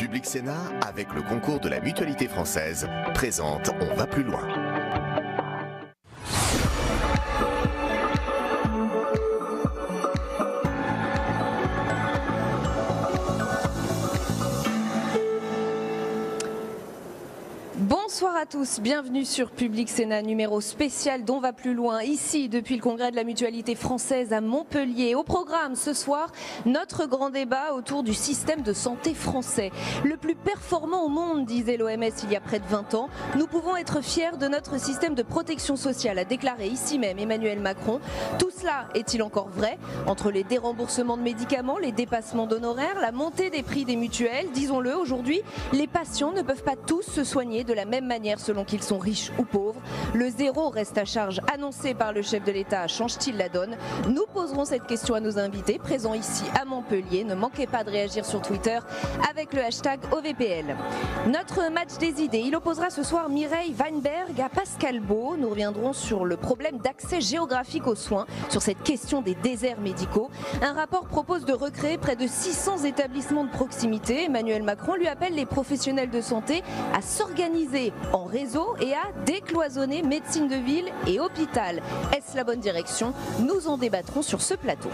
Public Sénat, avec le concours de la Mutualité française, présente On va plus loin. Bonsoir à tous, bienvenue sur Public Sénat, numéro spécial d'On va plus loin, ici depuis le congrès de la Mutualité française à Montpellier. Au programme ce soir, notre grand débat autour du système de santé français. Le plus performant au monde, disait l'OMS il y a près de 20 ans. Nous pouvons être fiers de notre système de protection sociale, a déclaré ici même Emmanuel Macron. Tout cela est-il encore vrai? Entre les déremboursements de médicaments, les dépassements d'honoraires, la montée des prix des mutuelles, disons-le, aujourd'hui, les patients ne peuvent pas tous se soigner de la même manière selon qu'ils sont riches ou pauvres. Le zéro reste à charge annoncé par le chef de l'État change-t-il la donne? Nous poserons cette question à nos invités présents ici à Montpellier. Ne manquez pas de réagir sur Twitter avec le hashtag OVPL. Notre match des idées, il opposera ce soir Mireille Weinberg à Pascal Beau. Nous reviendrons sur le problème d'accès géographique aux soins, sur cette question des déserts médicaux. Un rapport propose de recréer près de 600 établissements de proximité. Emmanuel Macron lui appelle les professionnels de santé à s'organiser en réseau et à décloisonner médecine de ville et hôpital. Est-ce la bonne direction? Nous en débattrons sur ce plateau.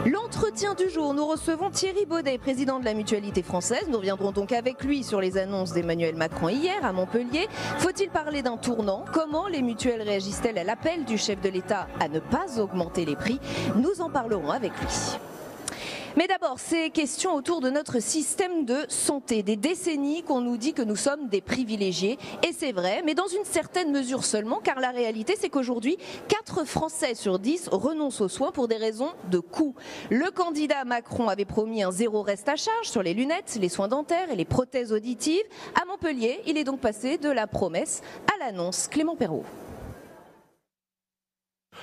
L'entretien du jour, nous recevons Thierry Baudet, président de la Mutualité française. Nous reviendrons donc avec lui sur les annonces d'Emmanuel Macron hier à Montpellier. Faut-il parler d'un tournant? Comment les mutuelles réagissent-elles à l'appel du chef de l'État à ne pas augmenter les prix? Nous en parlerons avec lui. Mais d'abord, ces questions autour de notre système de santé. Des décennies qu'on nous dit que nous sommes des privilégiés. Et c'est vrai, mais dans une certaine mesure seulement, car la réalité, c'est qu'aujourd'hui, 4 Français sur 10 renoncent aux soins pour des raisons de coût. Le candidat Macron avait promis un zéro reste à charge sur les lunettes, les soins dentaires et les prothèses auditives. À Montpellier, il est donc passé de la promesse à l'annonce. Clément Perrault.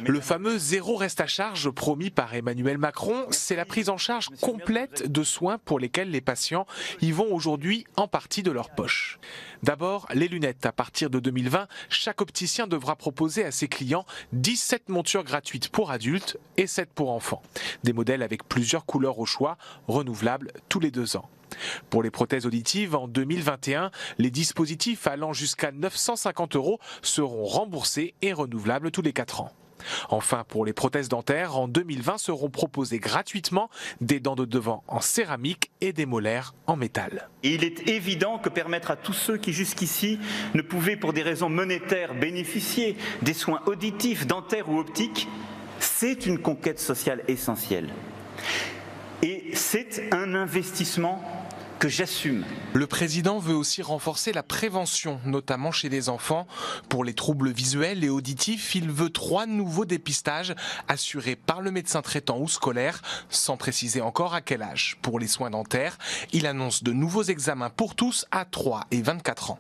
Le fameux zéro reste à charge promis par Emmanuel Macron, c'est la prise en charge complète de soins pour lesquels les patients y vont aujourd'hui en partie de leur poche. D'abord, les lunettes. À partir de 2020, chaque opticien devra proposer à ses clients 17 montures gratuites pour adultes et 7 pour enfants. Des modèles avec plusieurs couleurs au choix, renouvelables tous les 2 ans. Pour les prothèses auditives, en 2021, les dispositifs allant jusqu'à 950 € seront remboursés et renouvelables tous les 4 ans. Enfin, pour les prothèses dentaires, en 2020 seront proposées gratuitement des dents de devant en céramique et des molaires en métal. Et il est évident que permettre à tous ceux qui jusqu'ici ne pouvaient pour des raisons monétaires bénéficier des soins auditifs, dentaires ou optiques, c'est une conquête sociale essentielle. Et c'est un investissement que j'assume. Le président veut aussi renforcer la prévention, notamment chez les enfants. Pour les troubles visuels et auditifs, il veut 3 nouveaux dépistages assurés par le médecin traitant ou scolaire, sans préciser encore à quel âge. Pour les soins dentaires, il annonce de nouveaux examens pour tous à 3 et 24 ans.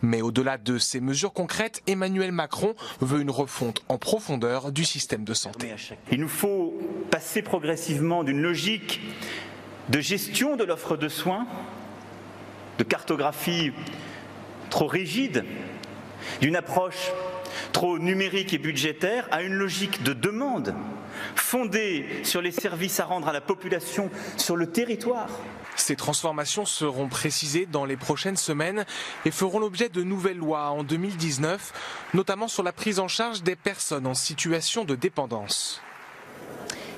Mais au-delà de ces mesures concrètes, Emmanuel Macron veut une refonte en profondeur du système de santé. Il nous faut passer progressivement d'une logique de gestion de l'offre de soins, de cartographie trop rigide, d'une approche trop numérique et budgétaire, à une logique de demande fondée sur les services à rendre à la population sur le territoire. Ces transformations seront précisées dans les prochaines semaines et feront l'objet de nouvelles lois en 2019, notamment sur la prise en charge des personnes en situation de dépendance.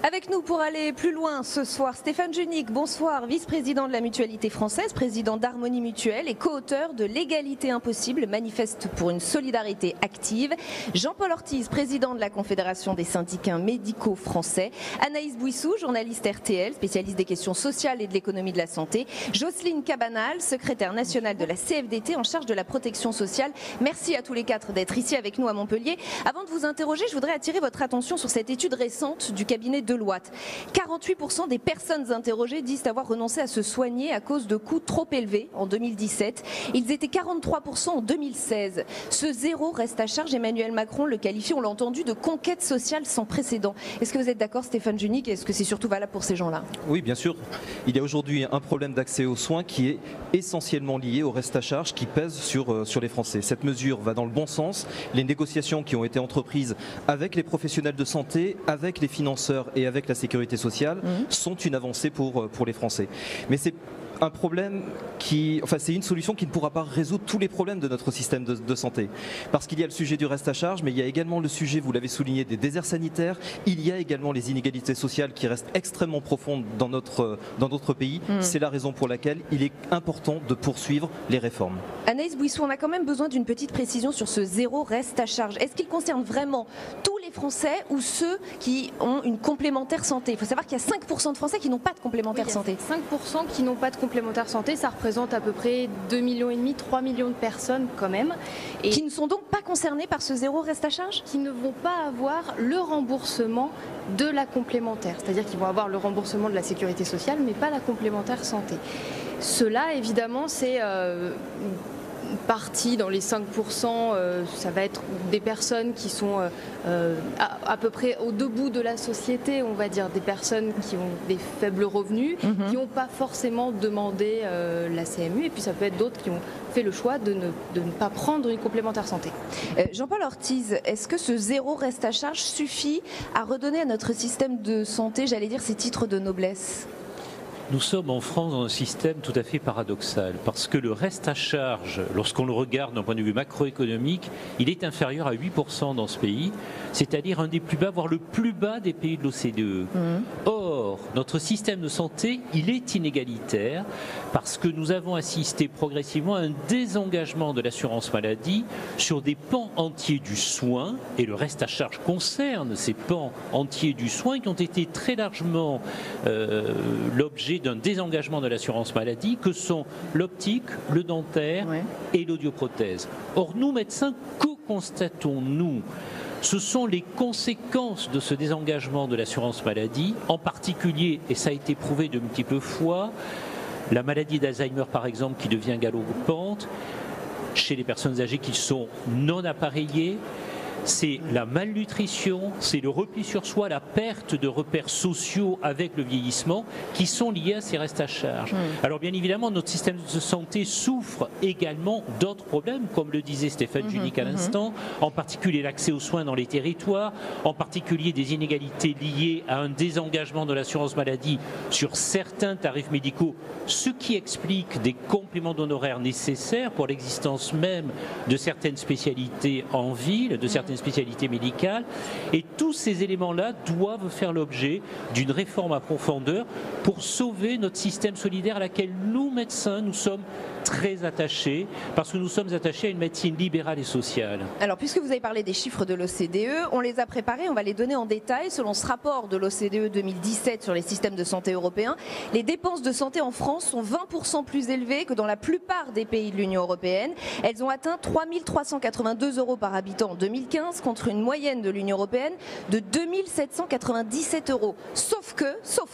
Avec nous pour aller plus loin ce soir, Stéphane Junique, bonsoir, vice-président de la Mutualité française, président d'Harmonie Mutuelle et co-auteur de L'égalité impossible, manifeste pour une solidarité active. Jean-Paul Ortiz, président de la Confédération des syndicats médicaux français. Anaïs Bouissou, journaliste RTL, spécialiste des questions sociales et de l'économie de la santé. Jocelyne Cabanal, secrétaire nationale de la CFDT en charge de la protection sociale. Merci à tous les 4 d'être ici avec nous à Montpellier. Avant de vous interroger, je voudrais attirer votre attention sur cette étude récente du cabinet Deloitte. 48% des personnes interrogées disent avoir renoncé à se soigner à cause de coûts trop élevés en 2017. Ils étaient 43% en 2016. Ce zéro reste à charge, Emmanuel Macron le qualifie, on l'a entendu, de conquête sociale sans précédent. Est-ce que vous êtes d'accord, Stéphane Junique? Est-ce que c'est surtout valable pour ces gens-là? Oui, bien sûr. Il y a aujourd'hui un problème d'accès aux soins qui est essentiellement lié au reste à charge qui pèse sur les Français. Cette mesure va dans le bon sens. Les négociations qui ont été entreprises avec les professionnels de santé, avec les financeurs et avec la sécurité sociale sont une avancée pour les Français. Mais c'est un problème c'est une solution qui ne pourra pas résoudre tous les problèmes de notre système de santé. Parce qu'il y a le sujet du reste à charge, mais il y a également le sujet, vous l'avez souligné, des déserts sanitaires. Il y a également les inégalités sociales qui restent extrêmement profondes dans notre pays. C'est la raison pour laquelle il est important de poursuivre les réformes. Anaïs Bouissou, on a quand même besoin d'une petite précision sur ce zéro reste à charge. Est-ce qu'il concerne vraiment tous les Français ou ceux qui ont une complémentaire santé? Il faut savoir qu'il y a 5% de Français qui n'ont pas de complémentaire santé. 5% qui n'ont pas de complémentaire santé, ça représente à peu près 2,5 millions, 3 millions de personnes quand même. Et qui ne sont donc pas concernées par ce zéro reste à charge? Qui ne vont pas avoir le remboursement de la complémentaire. C'est-à-dire qu'ils vont avoir le remboursement de la sécurité sociale, mais pas la complémentaire santé. Cela, évidemment, c'est partie dans les 5%, ça va être des personnes qui sont à peu près au debout de la société, on va dire, des personnes qui ont des faibles revenus, qui n'ont pas forcément demandé la CMU, et puis ça peut être d'autres qui ont fait le choix de ne pas prendre une complémentaire santé. Jean-Paul Ortiz, est-ce que ce zéro reste à charge suffit à redonner à notre système de santé, j'allais dire, ses titres de noblesse? Nous sommes en France dans un système tout à fait paradoxal, parce que le reste à charge, lorsqu'on le regarde d'un point de vue macroéconomique, il est inférieur à 8% dans ce pays, c'est-à-dire un des plus bas, voire le plus bas des pays de l'OCDE. Or, notre système de santé, il est inégalitaire, parce que nous avons assisté progressivement à un désengagement de l'assurance maladie sur des pans entiers du soin, et le reste à charge concerne ces pans entiers du soin qui ont été très largement l'objet d'un désengagement de l'assurance maladie, que sont l'optique, le dentaire et l'audioprothèse. Or, nous, médecins, que constatons-nous? Ce sont les conséquences de ce désengagement de l'assurance maladie, en particulier, et ça a été prouvé de multiples fois, la maladie d'Alzheimer, par exemple, qui devient galopante, chez les personnes âgées qui sont non appareillées. C'est la malnutrition, c'est le repli sur soi, la perte de repères sociaux avec le vieillissement qui sont liés à ces restes à charge. Alors bien évidemment, notre système de santé souffre également d'autres problèmes, comme le disait Stéphane Junique à l'instant, en particulier l'accès aux soins dans les territoires, en particulier des inégalités liées à un désengagement de l'assurance maladie sur certains tarifs médicaux, ce qui explique des compléments d'honoraires nécessaires pour l'existence même de certaines spécialités en ville, de certaines spécialités médicales, et tous ces éléments-là doivent faire l'objet d'une réforme à profondeur pour sauver notre système solidaire à laquelle nous, médecins, nous sommes très attachés, parce que nous sommes attachés à une médecine libérale et sociale. Alors, puisque vous avez parlé des chiffres de l'OCDE, on les a préparés, on va les donner en détail. Selon ce rapport de l'OCDE 2017 sur les systèmes de santé européens, les dépenses de santé en France sont 20% plus élevées que dans la plupart des pays de l'Union européenne. Elles ont atteint 3 382 € par habitant en 2015, contre une moyenne de l'Union européenne de 2 797 €. Sauf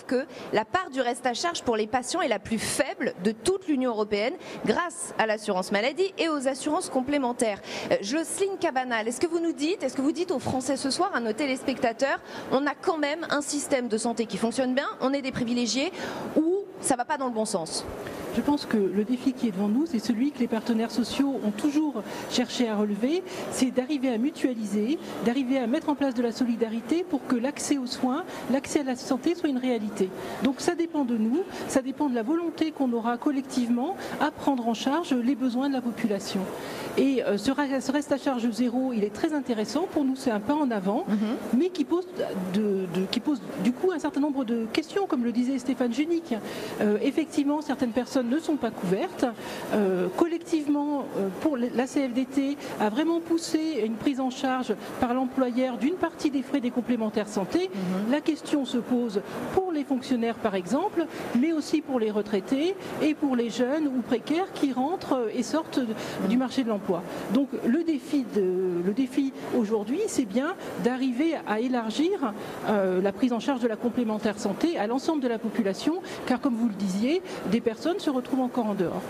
que la part du reste à charge pour les patients est la plus faible de toute l'Union européenne, grâce à l'assurance maladie et aux assurances complémentaires. Jocelyne Cabanal, est-ce que vous dites aux Français ce soir, à nos téléspectateurs, on a quand même un système de santé qui fonctionne bien, on est des privilégiés, ou ça ne va pas dans le bon sens? Je pense que le défi qui est devant nous, c'est celui que les partenaires sociaux ont toujours cherché à relever, c'est d'arriver à mutualiser, d'arriver à mettre en place de la solidarité pour que l'accès aux soins, l'accès à la santé soit une réalité. Donc ça dépend de nous, ça dépend de la volonté qu'on aura collectivement à prendre en charge les besoins de la population. Et ce reste à charge zéro, il est très intéressant. Pour nous, c'est un pas en avant, mais qui pose du coup un certain nombre de questions, comme le disait Stéphane Junique. Effectivement, certaines personnes ne sont pas couvertes. Collectivement, pour la CFDT, a vraiment poussé une prise en charge par l'employeur d'une partie des frais des complémentaires santé. La question se pose pour les fonctionnaires, par exemple, mais aussi pour les retraités et pour les jeunes ou précaires qui rentrent et sortent du marché de l'emploi. Donc le défi aujourd'hui, c'est bien d'arriver à élargir la prise en charge de la complémentaire santé à l'ensemble de la population, car comme vous le disiez, des personnes se retrouvent encore en dehors.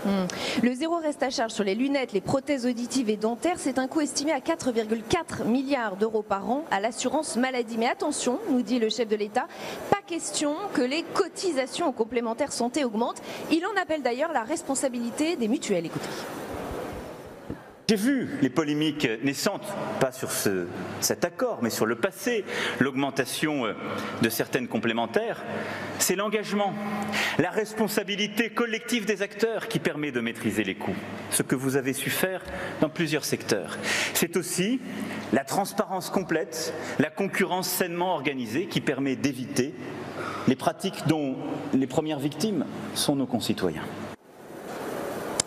Le zéro reste à charge sur les lunettes, les prothèses auditives et dentaires, c'est un coût estimé à 4,4 milliards € par an à l'assurance maladie. Mais attention, nous dit le chef de l'État, pas question que les cotisations aux complémentaires santé augmentent. Il en appelle d'ailleurs la responsabilité des mutuelles. Écoutez. J'ai vu les polémiques naissantes, pas sur cet accord, mais sur le passé, l'augmentation de certaines complémentaires. C'est l'engagement, la responsabilité collective des acteurs qui permet de maîtriser les coûts, ce que vous avez su faire dans plusieurs secteurs. C'est aussi la transparence complète, la concurrence sainement organisée qui permet d'éviter les pratiques dont les premières victimes sont nos concitoyens.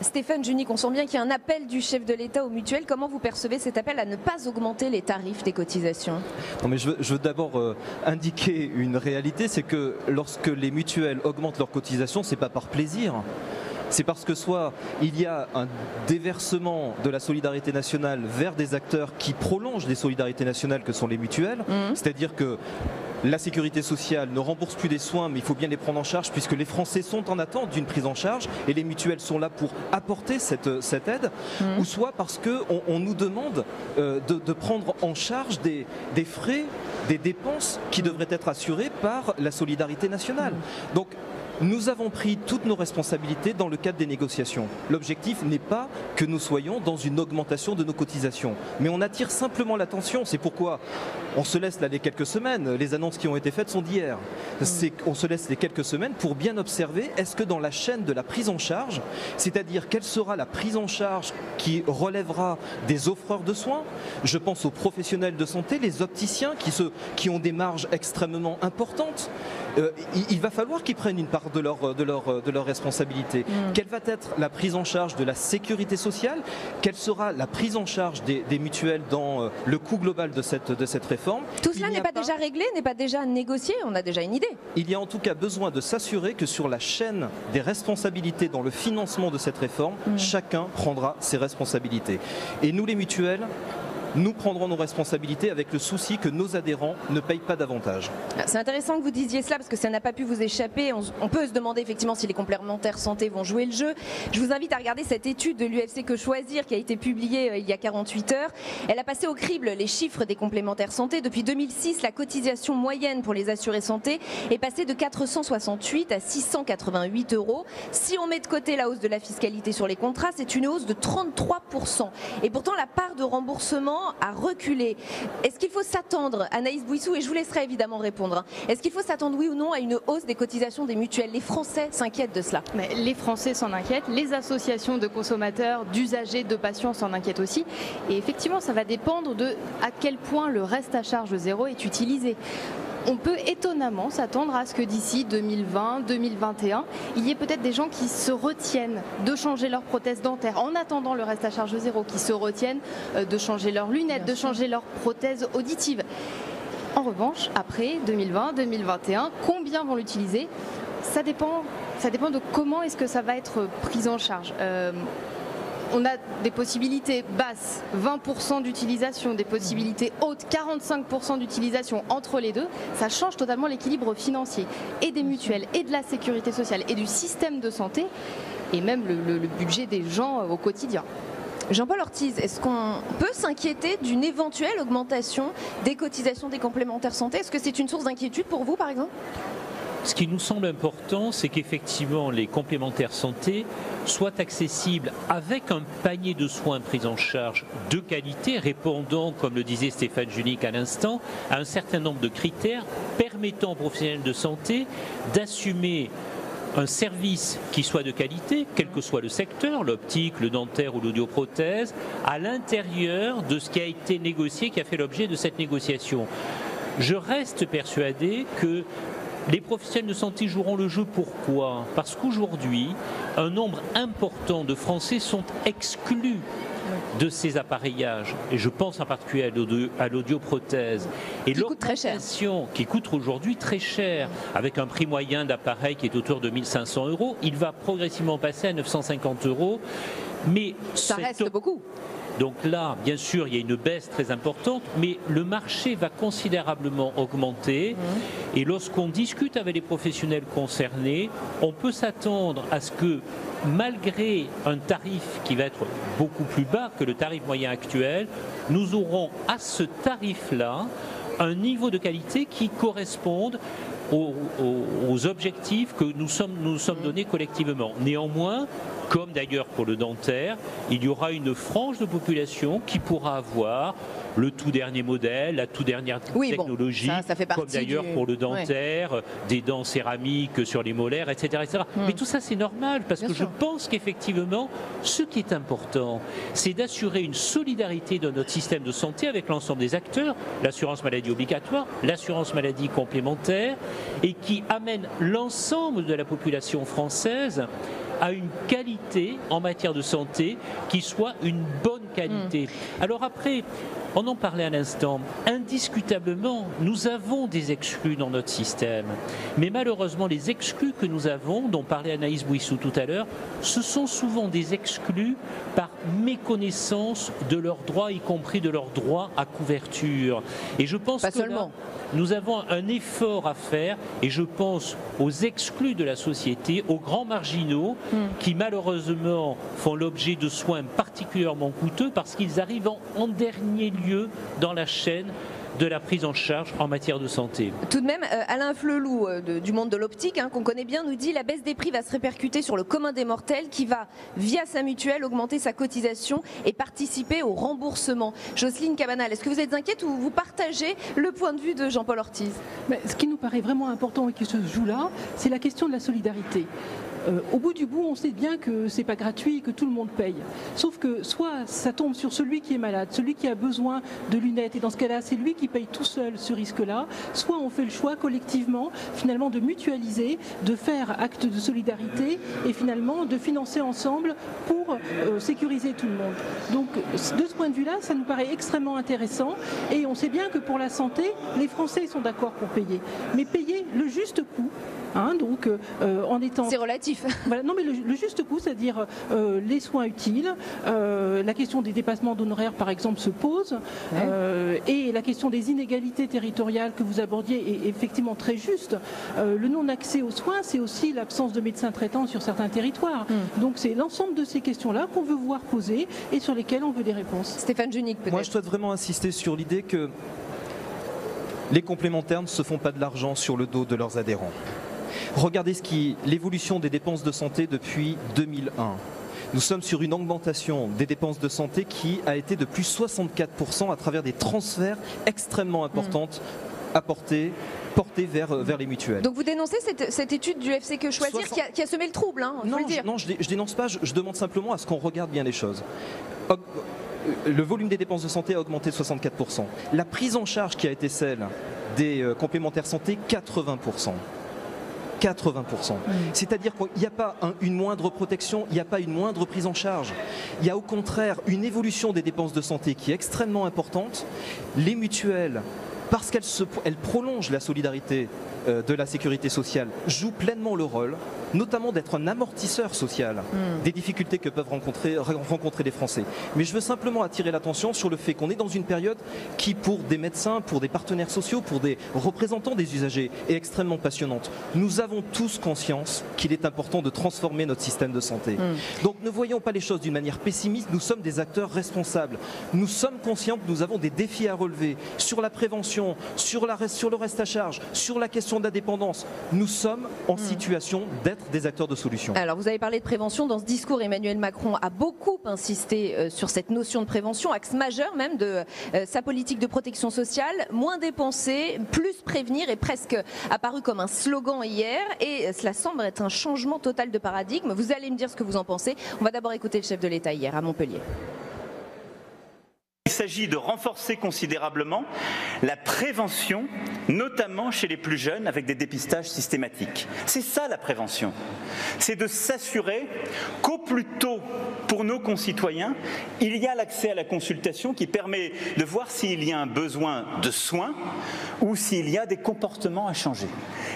Stéphane Junique, on sent bien qu'il y a un appel du chef de l'État aux mutuelles. Comment vous percevez cet appel à ne pas augmenter les tarifs des cotisations? Non, mais je veux d'abord indiquer une réalité, c'est que lorsque les mutuelles augmentent leurs cotisations, c'est pas par plaisir. C'est parce que soit il y a un déversement de la solidarité nationale vers des acteurs qui prolongent les solidarités nationales que sont les mutuelles, c'est-à-dire que la sécurité sociale ne rembourse plus des soins, mais il faut bien les prendre en charge puisque les Français sont en attente d'une prise en charge et les mutuelles sont là pour apporter cette aide, ou soit parce qu'on nous demande de prendre en charge des frais, des dépenses qui devraient être assurées par la solidarité nationale. Donc, nous avons pris toutes nos responsabilités dans le cadre des négociations. L'objectif n'est pas que nous soyons dans une augmentation de nos cotisations, mais on attire simplement l'attention. C'est pourquoi on se laisse là les quelques semaines. Les annonces qui ont été faites sont d'hier. On se laisse les quelques semaines pour bien observer, est-ce que dans la chaîne de la prise en charge, c'est-à-dire quelle sera la prise en charge qui relèvera des offreurs de soins, je pense aux professionnels de santé, les opticiens qui ont des marges extrêmement importantes, il va falloir qu'ils prennent une part de leur responsabilité. Quelle va être la prise en charge de la sécurité sociale? Quelle sera la prise en charge des mutuelles dans le coût global de cette réforme? Tout cela n'est pas déjà réglé, n'est pas déjà négocié, on a déjà une idée. Il y a en tout cas besoin de s'assurer que sur la chaîne des responsabilités dans le financement de cette réforme, chacun prendra ses responsabilités. Et nous les mutuelles, nous prendrons nos responsabilités avec le souci que nos adhérents ne payent pas davantage. C'est intéressant que vous disiez cela parce que ça n'a pas pu vous échapper. On peut se demander effectivement si les complémentaires santé vont jouer le jeu. Je vous invite à regarder cette étude de l'UFC Que Choisir qui a été publiée il y a 48 heures. Elle a passé au crible les chiffres des complémentaires santé. Depuis 2006, la cotisation moyenne pour les assurés santé est passée de 468 à 688 €. Si on met de côté la hausse de la fiscalité sur les contrats, c'est une hausse de 33%. Et pourtant, la part de remboursement a reculé. Est-ce qu'il faut s'attendre, Anaïs Bouissou, et je vous laisserai évidemment répondre, est-ce qu'il faut s'attendre oui ou non à une hausse des cotisations des mutuelles? Les Français s'inquiètent de cela. Mais les Français s'en inquiètent, les associations de consommateurs, d'usagers, de patients s'en inquiètent aussi. Et effectivement, ça va dépendre de à quel point le reste à charge zéro est utilisé. On peut étonnamment s'attendre à ce que d'ici 2020-2021, il y ait peut-être des gens qui se retiennent de changer leur prothèse dentaire en attendant le reste à charge zéro, qui se retiennent de changer leurs lunettes, de changer leur prothèse auditive. En revanche, après 2020-2021, combien vont l'utiliser? Ça dépend de comment est-ce que ça va être pris en charge. On a des possibilités basses, 20% d'utilisation, des possibilités hautes, 45% d'utilisation. Entre les deux, ça change totalement l'équilibre financier et des mutuelles, et de la sécurité sociale, et du système de santé, et même le budget des gens au quotidien. Jean-Paul Ortiz, est-ce qu'on peut s'inquiéter d'une éventuelle augmentation des cotisations des complémentaires santé? Est-ce que c'est une source d'inquiétude pour vous, par exemple? Ce qui nous semble important, c'est qu'effectivement les complémentaires santé soient accessibles avec un panier de soins pris en charge de qualité, répondant, comme le disait Stéphane Junique à l'instant, à un certain nombre de critères permettant aux professionnels de santé d'assumer un service qui soit de qualité, quel que soit le secteur, l'optique, le dentaire ou l'audioprothèse, à l'intérieur de ce qui a été négocié, qui a fait l'objet de cette négociation. Je reste persuadé que les professionnels de santé joueront le jeu. Pourquoi? Parce qu'aujourd'hui, un nombre important de Français sont exclus de ces appareillages. Et je pense en particulier à l'audioprothèse. Et l'augmentation qui coûte aujourd'hui très cher, avec un prix moyen d'appareil qui est autour de 1 500 €, il va progressivement passer à 950 €. Mais ça reste beaucoup. Donc là, bien sûr, il y a une baisse très importante, mais le marché va considérablement augmenter. Et lorsqu'on discute avec les professionnels concernés, on peut s'attendre à ce que, malgré un tarif qui va être beaucoup plus bas que le tarif moyen actuel, nous aurons à ce tarif-là un niveau de qualité qui corresponde aux objectifs que nous sommes donnés collectivement. Néanmoins, comme d'ailleurs pour le dentaire, il y aura une frange de population qui pourra avoir le tout dernier modèle, la toute dernière technologie, ça fait comme d'ailleurs pour le dentaire, des dents céramiques sur les molaires, etc. etc. Mais tout ça c'est normal, parce que je pense qu'effectivement, ce qui est important, c'est d'assurer une solidarité de notre système de santé avec l'ensemble des acteurs, l'assurance maladie obligatoire, l'assurance maladie complémentaire, et qui amène l'ensemble de la population française à une qualité en matière de santé qui soit une bonne qualité. Alors après, on en parlait à l'instant, indiscutablement, nous avons des exclus dans notre système. Mais malheureusement, les exclus que nous avons, dont parlait Anaïs Bouissou tout à l'heure, ce sont souvent des exclus par méconnaissance de leurs droits, y compris de leurs droits à couverture. Et je pense que là, nous avons un effort à faire, et je pense aux exclus de la société, aux grands marginaux, qui malheureusement font l'objet de soins particulièrement coûteux parce qu'ils arrivent en dernier lieu dans la chaîne de la prise en charge en matière de santé. Tout de même, Alain Flelou du monde de l'optique, qu'on connaît bien, nous dit la baisse des prix va se répercuter sur le commun des mortels qui va, via sa mutuelle, augmenter sa cotisation et participer au remboursement. Jocelyne Cabanel, est-ce que vous êtes inquiète ou vous partagez le point de vue de Jean-Paul Ortiz? Ce qui nous paraît vraiment important et qui se joue là, c'est la question de la solidarité. Au bout du bout, on sait bien que c'est pas gratuit et que tout le monde paye. Sauf que soit ça tombe sur celui qui est malade, celui qui a besoin de lunettes, et dans ce cas-là, c'est lui qui paye tout seul ce risque-là. Soit on fait le choix collectivement, finalement, de mutualiser, de faire acte de solidarité et finalement de financer ensemble pour sécuriser tout le monde. Donc, de ce point de vue-là, ça nous paraît extrêmement intéressant. Et on sait bien que pour la santé, les Français sont d'accord pour payer. Mais payer le juste coût. Donc en étant... C'est relatif. Voilà, non mais le juste coût, c'est-à-dire les soins utiles, la question des dépassements d'honoraires par exemple se pose, et la question des inégalités territoriales que vous abordiez est effectivement très juste. Le non-accès aux soins, c'est aussi l'absence de médecins traitants sur certains territoires. Donc c'est l'ensemble de ces questions-là qu'on veut voir poser et sur lesquelles on veut des réponses. Stéphane Junique, peut-être. Moi je souhaite vraiment insister sur l'idée que les complémentaires ne se font pas de l'argent sur le dos de leurs adhérents. Regardez l'évolution des dépenses de santé depuis 2001. Nous sommes sur une augmentation des dépenses de santé qui a été de plus 64% à travers des transferts extrêmement importants portés vers les mutuelles. Donc vous dénoncez cette étude du FC Que Choisir qui a semé le trouble, Non, je dénonce pas, je demande simplement à ce qu'on regarde bien les choses. Le volume des dépenses de santé a augmenté de 64%. La prise en charge qui a été celle des complémentaires santé, 80%. 80%. C'est-à-dire qu'il n'y a pas une moindre protection, il n'y a pas une moindre prise en charge. Il y a au contraire une évolution des dépenses de santé qui est extrêmement importante. Les mutuelles, parce qu'elles prolongent la solidarité de la sécurité sociale, jouent pleinement le rôle, notamment d'être un amortisseur social des difficultés que peuvent rencontrer les Français. Mais je veux simplement attirer l'attention sur le fait qu'on est dans une période qui, pour des médecins, pour des partenaires sociaux, pour des représentants des usagers, est extrêmement passionnante. Nous avons tous conscience qu'il est important de transformer notre système de santé. Donc ne voyons pas les choses d'une manière pessimiste, nous sommes des acteurs responsables. Nous sommes conscients que nous avons des défis à relever sur la prévention, sur le reste à charge, sur la question de la dépendance. Nous sommes en situation d'être des acteurs de solution. Alors vous avez parlé de prévention. Dans ce discours, Emmanuel Macron a beaucoup insisté sur cette notion de prévention, axe majeur même de sa politique de protection sociale. Moins dépenser, plus prévenir est presque apparu comme un slogan hier, et cela semble être un changement total de paradigme. Vous allez me dire ce que vous en pensez. On va d'abord écouter le chef de l'État hier à Montpellier. Il s'agit de renforcer considérablement la prévention, notamment chez les plus jeunes, avec des dépistages systématiques. C'est ça la prévention. C'est de s'assurer qu'au plus tôt, pour nos concitoyens, il y a l'accès à la consultation qui permet de voir s'il y a un besoin de soins ou s'il y a des comportements à changer.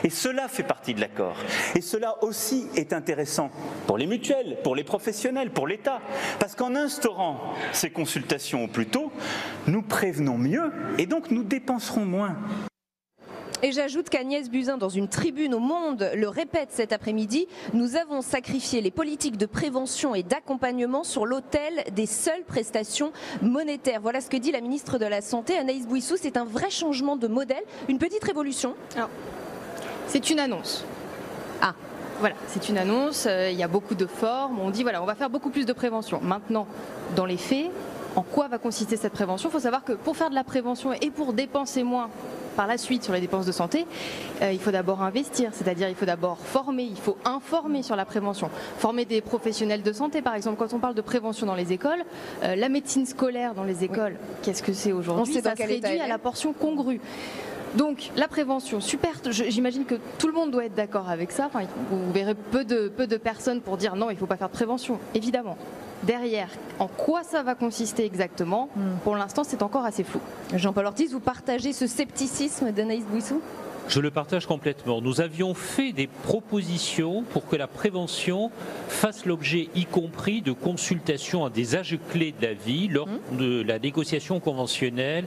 Et cela fait partie de l'accord. Et cela aussi est intéressant pour les mutuelles, pour les professionnels, pour l'État. Parce qu'en instaurant ces consultations au plus tôt, nous prévenons mieux et donc nous dépenserons moins. Et j'ajoute qu'Agnès Buzyn, dans une tribune au Monde, le répète cet après-midi, nous avons sacrifié les politiques de prévention et d'accompagnement sur l'autel des seules prestations monétaires. Voilà ce que dit la ministre de la Santé, Anaïs Bouissou. C'est un vrai changement de modèle, une petite révolution. C'est une annonce. Ah. Voilà, c'est une annonce, il y a beaucoup de formes, on dit voilà, on va faire beaucoup plus de prévention. Maintenant, dans les faits, en quoi va consister cette prévention ? Il faut savoir que pour faire de la prévention et pour dépenser moins par la suite sur les dépenses de santé, il faut d'abord investir, c'est-à-dire il faut d'abord former, il faut informer sur la prévention. Former des professionnels de santé, par exemple, quand on parle de prévention dans les écoles, la médecine scolaire dans les écoles, qu'est-ce que c'est aujourd'hui ? Ça se réduit à la portion congrue. Donc la prévention, super, j'imagine que tout le monde doit être d'accord avec ça. Enfin, vous verrez peu de personnes pour dire non, il ne faut pas faire de prévention, évidemment. Derrière, en quoi ça va consister exactement ? Pour l'instant, c'est encore assez flou. Jean-Paul Ortiz, vous partagez ce scepticisme d'Anaïs Bouissou ? Je le partage complètement. Nous avions fait des propositions pour que la prévention fasse l'objet, y compris de consultations à des âges clés de la vie, lors de la négociation conventionnelle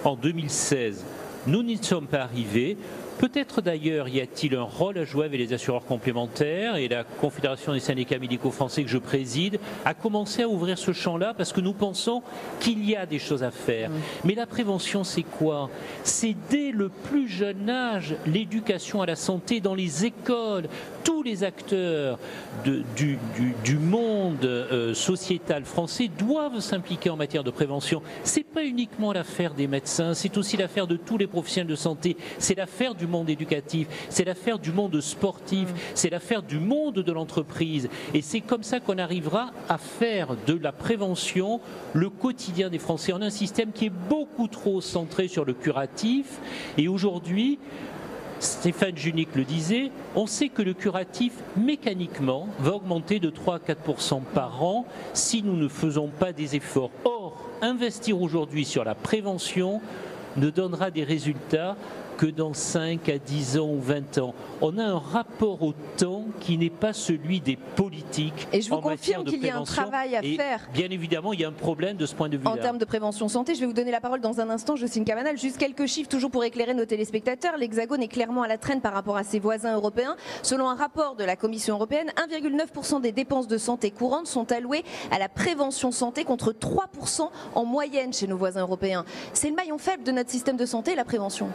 en 2016. Nous n'y sommes pas arrivés. Peut-être d'ailleurs y a-t-il un rôle à jouer avec les assureurs complémentaires, et la Confédération des syndicats médicaux français que je préside a commencé à ouvrir ce champ-là parce que nous pensons qu'il y a des choses à faire. Mais la prévention, c'est quoi ? C'est dès le plus jeune âge l'éducation à la santé dans les écoles. Tous les acteurs du monde sociétal français doivent s'impliquer en matière de prévention. C'est pas uniquement l'affaire des médecins, c'est aussi l'affaire de tous les professionnels de santé. C'est l'affaire du monde éducatif, c'est l'affaire du monde sportif, c'est l'affaire du monde de l'entreprise. Et c'est comme ça qu'on arrivera à faire de la prévention le quotidien des Français. On a un système qui est beaucoup trop centré sur le curatif. Et aujourd'hui, Stéphane Junique le disait, on sait que le curatif, mécaniquement, va augmenter de 3 à 4% par an si nous ne faisons pas des efforts. Or, investir aujourd'hui sur la prévention ne donnera des résultats que dans 5 à 10 ans ou 20 ans. On a un rapport au temps qui n'est pas celui des politiques. Et je vous confirme qu'il y a un travail à faire. Bien évidemment, il y a un problème de ce point de vue-là. En termes de prévention santé, je vais vous donner la parole dans un instant, Jocelyne Cabanel. Juste quelques chiffres, toujours pour éclairer nos téléspectateurs. L'Hexagone est clairement à la traîne par rapport à ses voisins européens. Selon un rapport de la Commission européenne, 1,9% des dépenses de santé courantes sont allouées à la prévention santé contre 3% en moyenne chez nos voisins européens. C'est le maillon faible de notre système de santé, la prévention.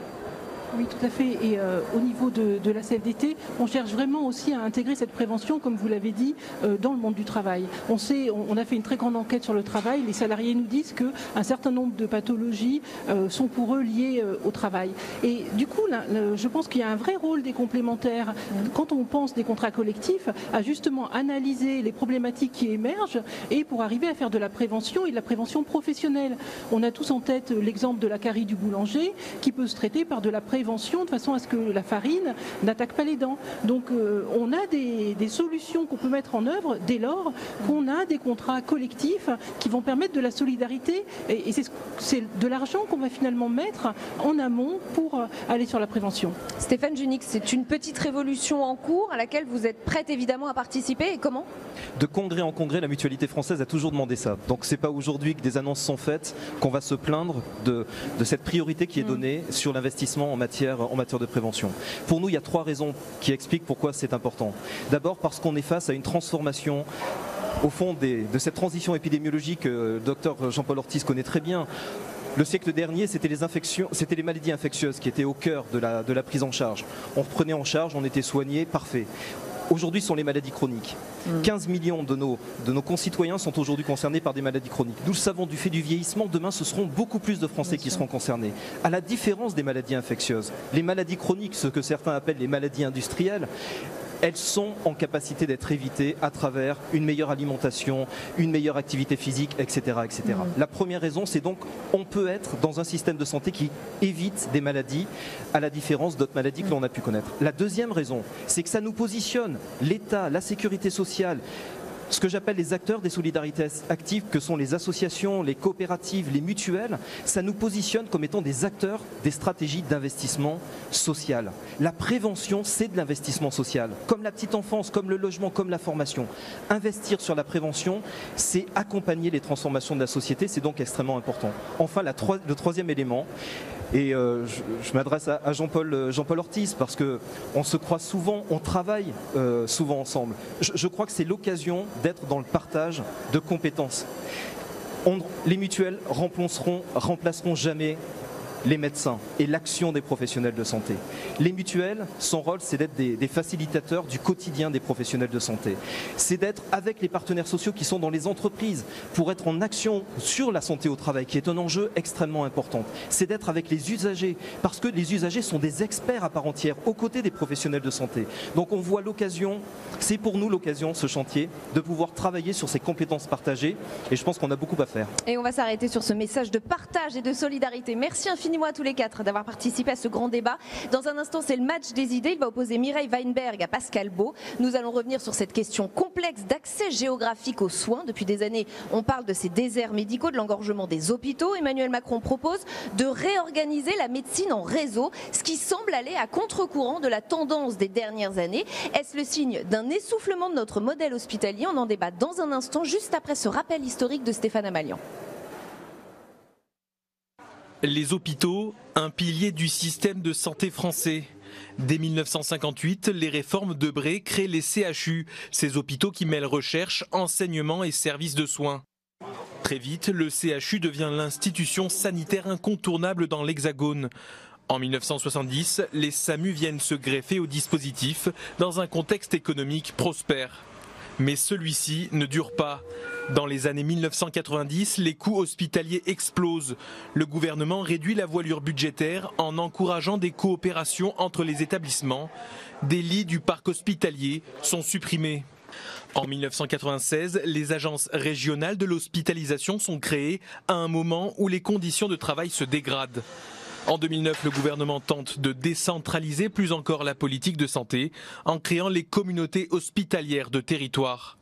Oui, tout à fait. Et au niveau de la CFDT, on cherche vraiment aussi à intégrer cette prévention, comme vous l'avez dit, dans le monde du travail. On a fait une très grande enquête sur le travail. Les salariés nous disent qu'un certain nombre de pathologies sont pour eux liées au travail. Et du coup, je pense qu'il y a un vrai rôle des complémentaires, quand on pense des contrats collectifs, à justement analyser les problématiques qui émergent et pour arriver à faire de la prévention et de la prévention professionnelle. On a tous en tête l'exemple de la carie du boulanger qui peut se traiter par de la prévention de façon à ce que la farine n'attaque pas les dents. Donc on a des solutions qu'on peut mettre en œuvre dès lors qu'on a des contrats collectifs qui vont permettre de la solidarité et c'est de l'argent qu'on va finalement mettre en amont pour aller sur la prévention. Stéphane Junique, c'est une petite révolution en cours à laquelle vous êtes prête évidemment à participer, et comment ? De congrès en congrès, la Mutualité française a toujours demandé ça. Donc c'est pas aujourd'hui que des annonces sont faites qu'on va se plaindre de cette priorité qui est donnée sur l'investissement en matière de prévention. Pour nous, il y a 3 raisons qui expliquent pourquoi c'est important. D'abord parce qu'on est face à une transformation au fond de cette transition épidémiologique que le docteur Jean-Paul Ortiz connaît très bien. Le siècle dernier, c'était les maladies infectieuses qui étaient au cœur de la prise en charge. On reprenait en charge, on était soigné, parfait. Aujourd'hui, ce sont les maladies chroniques. 15 millions de nos concitoyens sont aujourd'hui concernés par des maladies chroniques. Nous le savons, du fait du vieillissement, demain, ce seront beaucoup plus de Français qui seront concernés. À la différence des maladies infectieuses, les maladies chroniques, ce que certains appellent les maladies industrielles, elles sont en capacité d'être évitées à travers une meilleure alimentation, une meilleure activité physique, etc. etc. La première raison, c'est donc on peut être dans un système de santé qui évite des maladies, à la différence d'autres maladies que l'on a pu connaître. La deuxième raison, c'est que ça nous positionne, l'État, la sécurité sociale, ce que j'appelle les acteurs des solidarités actives, que sont les associations, les coopératives, les mutuelles, ça nous positionne comme étant des acteurs des stratégies d'investissement social. La prévention, c'est de l'investissement social, comme la petite enfance, comme le logement, comme la formation. Investir sur la prévention, c'est accompagner les transformations de la société, c'est donc extrêmement important. Enfin, le troisième élément, et je m'adresse à Jean-Paul Ortiz parce qu'on se croit souvent, on travaille souvent ensemble. Je crois que c'est l'occasion d'être dans le partage de compétences. Les mutuelles remplaceront jamais les médecins et l'action des professionnels de santé. Les mutuelles, son rôle, c'est d'être des facilitateurs du quotidien des professionnels de santé. C'est d'être avec les partenaires sociaux qui sont dans les entreprises pour être en action sur la santé au travail, qui est un enjeu extrêmement important. C'est d'être avec les usagers, parce que les usagers sont des experts à part entière, aux côtés des professionnels de santé. Donc on voit l'occasion, c'est pour nous l'occasion, ce chantier, de pouvoir travailler sur ces compétences partagées, et je pense qu'on a beaucoup à faire. Et on va s'arrêter sur ce message de partage et de solidarité. Merci infiniment à tous les quatre d'avoir participé à ce grand débat. Dans un instant, c'est le match des idées. Il va opposer Mireille Weinberg à Pascal Beau. Nous allons revenir sur cette question complexe d'accès géographique aux soins. Depuis des années, on parle de ces déserts médicaux, de l'engorgement des hôpitaux. Emmanuel Macron propose de réorganiser la médecine en réseau, ce qui semble aller à contre-courant de la tendance des dernières années. Est-ce le signe d'un essoufflement de notre modèle hospitalier? On en débat dans un instant, juste après ce rappel historique de Stéphane Amalian. Les hôpitaux, un pilier du système de santé français. Dès 1958, les réformes Debré créent les CHU, ces hôpitaux qui mêlent recherche, enseignement et services de soins. Très vite, le CHU devient l'institution sanitaire incontournable dans l'Hexagone. En 1970, les SAMU viennent se greffer au dispositif dans un contexte économique prospère. Mais celui-ci ne dure pas. Dans les années 1990, les coûts hospitaliers explosent. Le gouvernement réduit la voilure budgétaire en encourageant des coopérations entre les établissements. Des lits du parc hospitalier sont supprimés. En 1996, les agences régionales de l'hospitalisation sont créées à un moment où les conditions de travail se dégradent. En 2009, le gouvernement tente de décentraliser plus encore la politique de santé en créant les communautés hospitalières de territoire.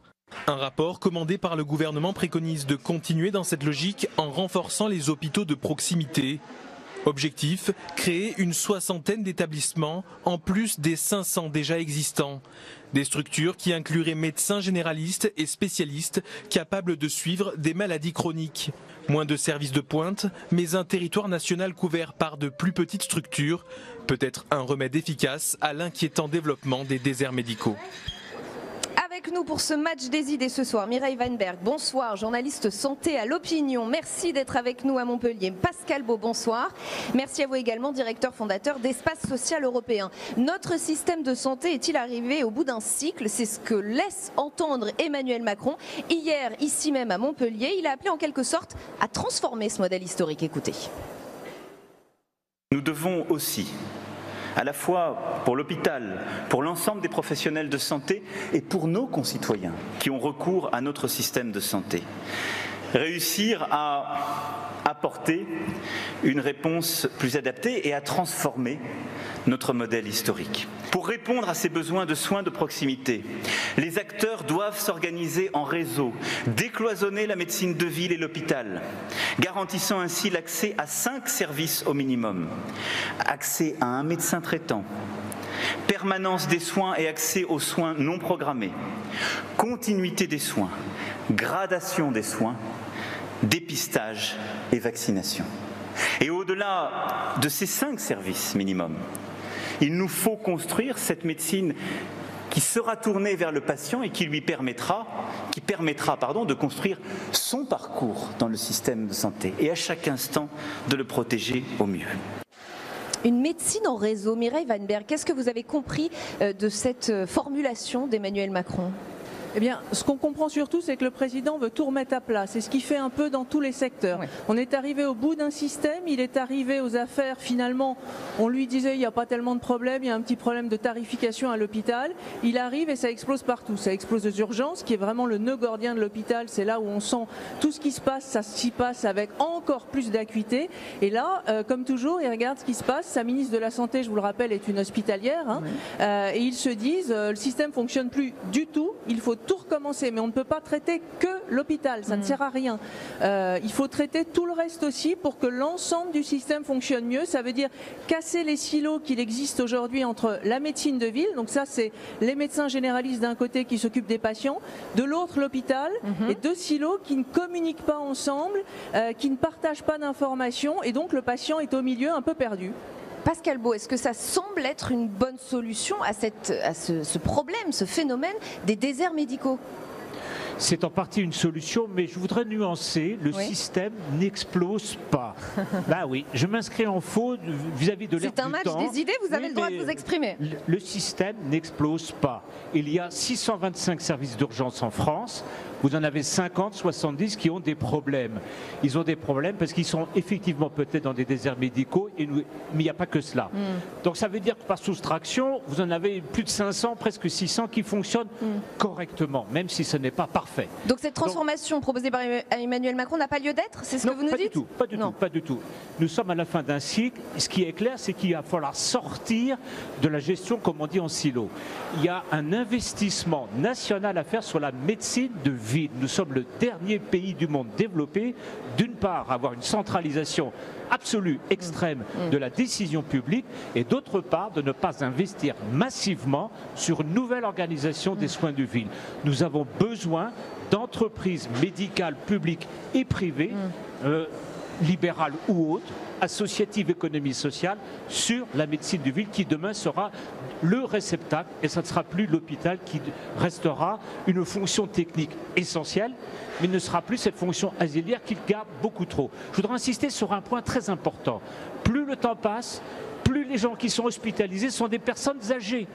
Un rapport commandé par le gouvernement préconise de continuer dans cette logique en renforçant les hôpitaux de proximité. Objectif, créer une 60aine d'établissements en plus des 500 déjà existants. Des structures qui incluraient médecins généralistes et spécialistes capables de suivre des maladies chroniques. Moins de services de pointe, mais un territoire national couvert par de plus petites structures, peut-être un remède efficace à l'inquiétant développement des déserts médicaux. Avec nous pour ce match des idées ce soir, Mireille Weinberg, bonsoir, journaliste santé à l'opinion. Merci d'être avec nous à Montpellier. Pascal Beau, bonsoir. Merci à vous également, directeur fondateur d'Espace Social Européen. Notre système de santé est-il arrivé au bout d'un cycle? C'est ce que laisse entendre Emmanuel Macron hier, ici même à Montpellier. Il a appelé en quelque sorte à transformer ce modèle historique. Écoutez. Nous devons aussi, à la fois pour l'hôpital, pour l'ensemble des professionnels de santé et pour nos concitoyens qui ont recours à notre système de santé, réussir à apporter une réponse plus adaptée et à transformer notre modèle historique. Pour répondre à ces besoins de soins de proximité, les acteurs doivent s'organiser en réseau, décloisonner la médecine de ville et l'hôpital, garantissant ainsi l'accès à 5 services au minimum, accès à un médecin traitant, permanence des soins et accès aux soins non programmés, continuité des soins, gradation des soins, dépistage et vaccination. Et au-delà de ces 5 services minimum, il nous faut construire cette médecine qui sera tournée vers le patient et qui permettra de construire son parcours dans le système de santé et à chaque instant de le protéger au mieux. Une médecine en réseau, Mireille Weinberg, qu'est-ce que vous avez compris de cette formulation d'Emmanuel Macron ? Eh bien, ce qu'on comprend surtout, c'est que le président veut tout remettre à plat. C'est ce qu'il fait un peu dans tous les secteurs. Oui. On est arrivé au bout d'un système, il est arrivé aux affaires, finalement, on lui disait il n'y a pas tellement de problèmes, il y a un petit problème de tarification à l'hôpital. Il arrive et ça explose partout. Ça explose aux urgences, qui est vraiment le nœud gordien de l'hôpital. C'est là où on sent tout ce qui se passe, ça s'y passe avec encore plus d'acuité. Et là, comme toujours, il regarde ce qui se passe. Sa ministre de la Santé, je vous le rappelle, est une hospitalière. Hein, oui. Et ils se disent, le système ne fonctionne plus du tout, il faut tout recommencer, mais on ne peut pas traiter que l'hôpital, ça ne sert à rien. Il faut traiter tout le reste aussi pour que l'ensemble du système fonctionne mieux. Ça veut dire casser les silos qu'il existe aujourd'hui entre la médecine de ville, donc ça c'est les médecins généralistes d'un côté qui s'occupent des patients, de l'autre l'hôpital, et 2 silos qui ne communiquent pas ensemble, qui ne partagent pas d'informations, et donc le patient est au milieu un peu perdu. Pascal Beau, est-ce que ça semble être une bonne solution à ce problème, ce phénomène des déserts médicaux ? c'est en partie une solution, mais je voudrais nuancer, le système n'explose pas. Bah oui, je m'inscris en faux vis-à-vis de l'air du temps. C'est un match des idées, vous avez le droit de vous exprimer. Le système n'explose pas. Il y a 625 services d'urgence en France. Vous en avez 50, 70 qui ont des problèmes. Ils ont des problèmes parce qu'ils sont effectivement peut-être dans des déserts médicaux, mais il n'y a pas que cela. Donc ça veut dire que par soustraction, vous en avez plus de 500, presque 600 qui fonctionnent correctement, même si ce n'est pas parfait. Donc cette transformation proposée par Emmanuel Macron n'a pas lieu d'être? C'est ce que vous nous dites? Pas du tout. Nous sommes à la fin d'un cycle. Ce qui est clair, c'est qu'il va falloir sortir de la gestion, comme on dit, en silo. Il y a un investissement national à faire sur la médecine de ville. Nous sommes le dernier pays du monde développé, d'une part, avoir une centralisation absolue, extrême de la décision publique, et d'autre part, de ne pas investir massivement sur une nouvelle organisation des soins de ville. Nous avons besoin d'entreprises médicales, publiques et privées, libérales ou autres, associatives, économie sociale, sur la médecine de ville qui demain sera le réceptacle, et ça ne sera plus l'hôpital qui restera une fonction technique essentielle, mais ne sera plus cette fonction asiliaire qu'il garde beaucoup trop. Je voudrais insister sur un point très important. Plus le temps passe, plus les gens qui sont hospitalisés sont des personnes âgées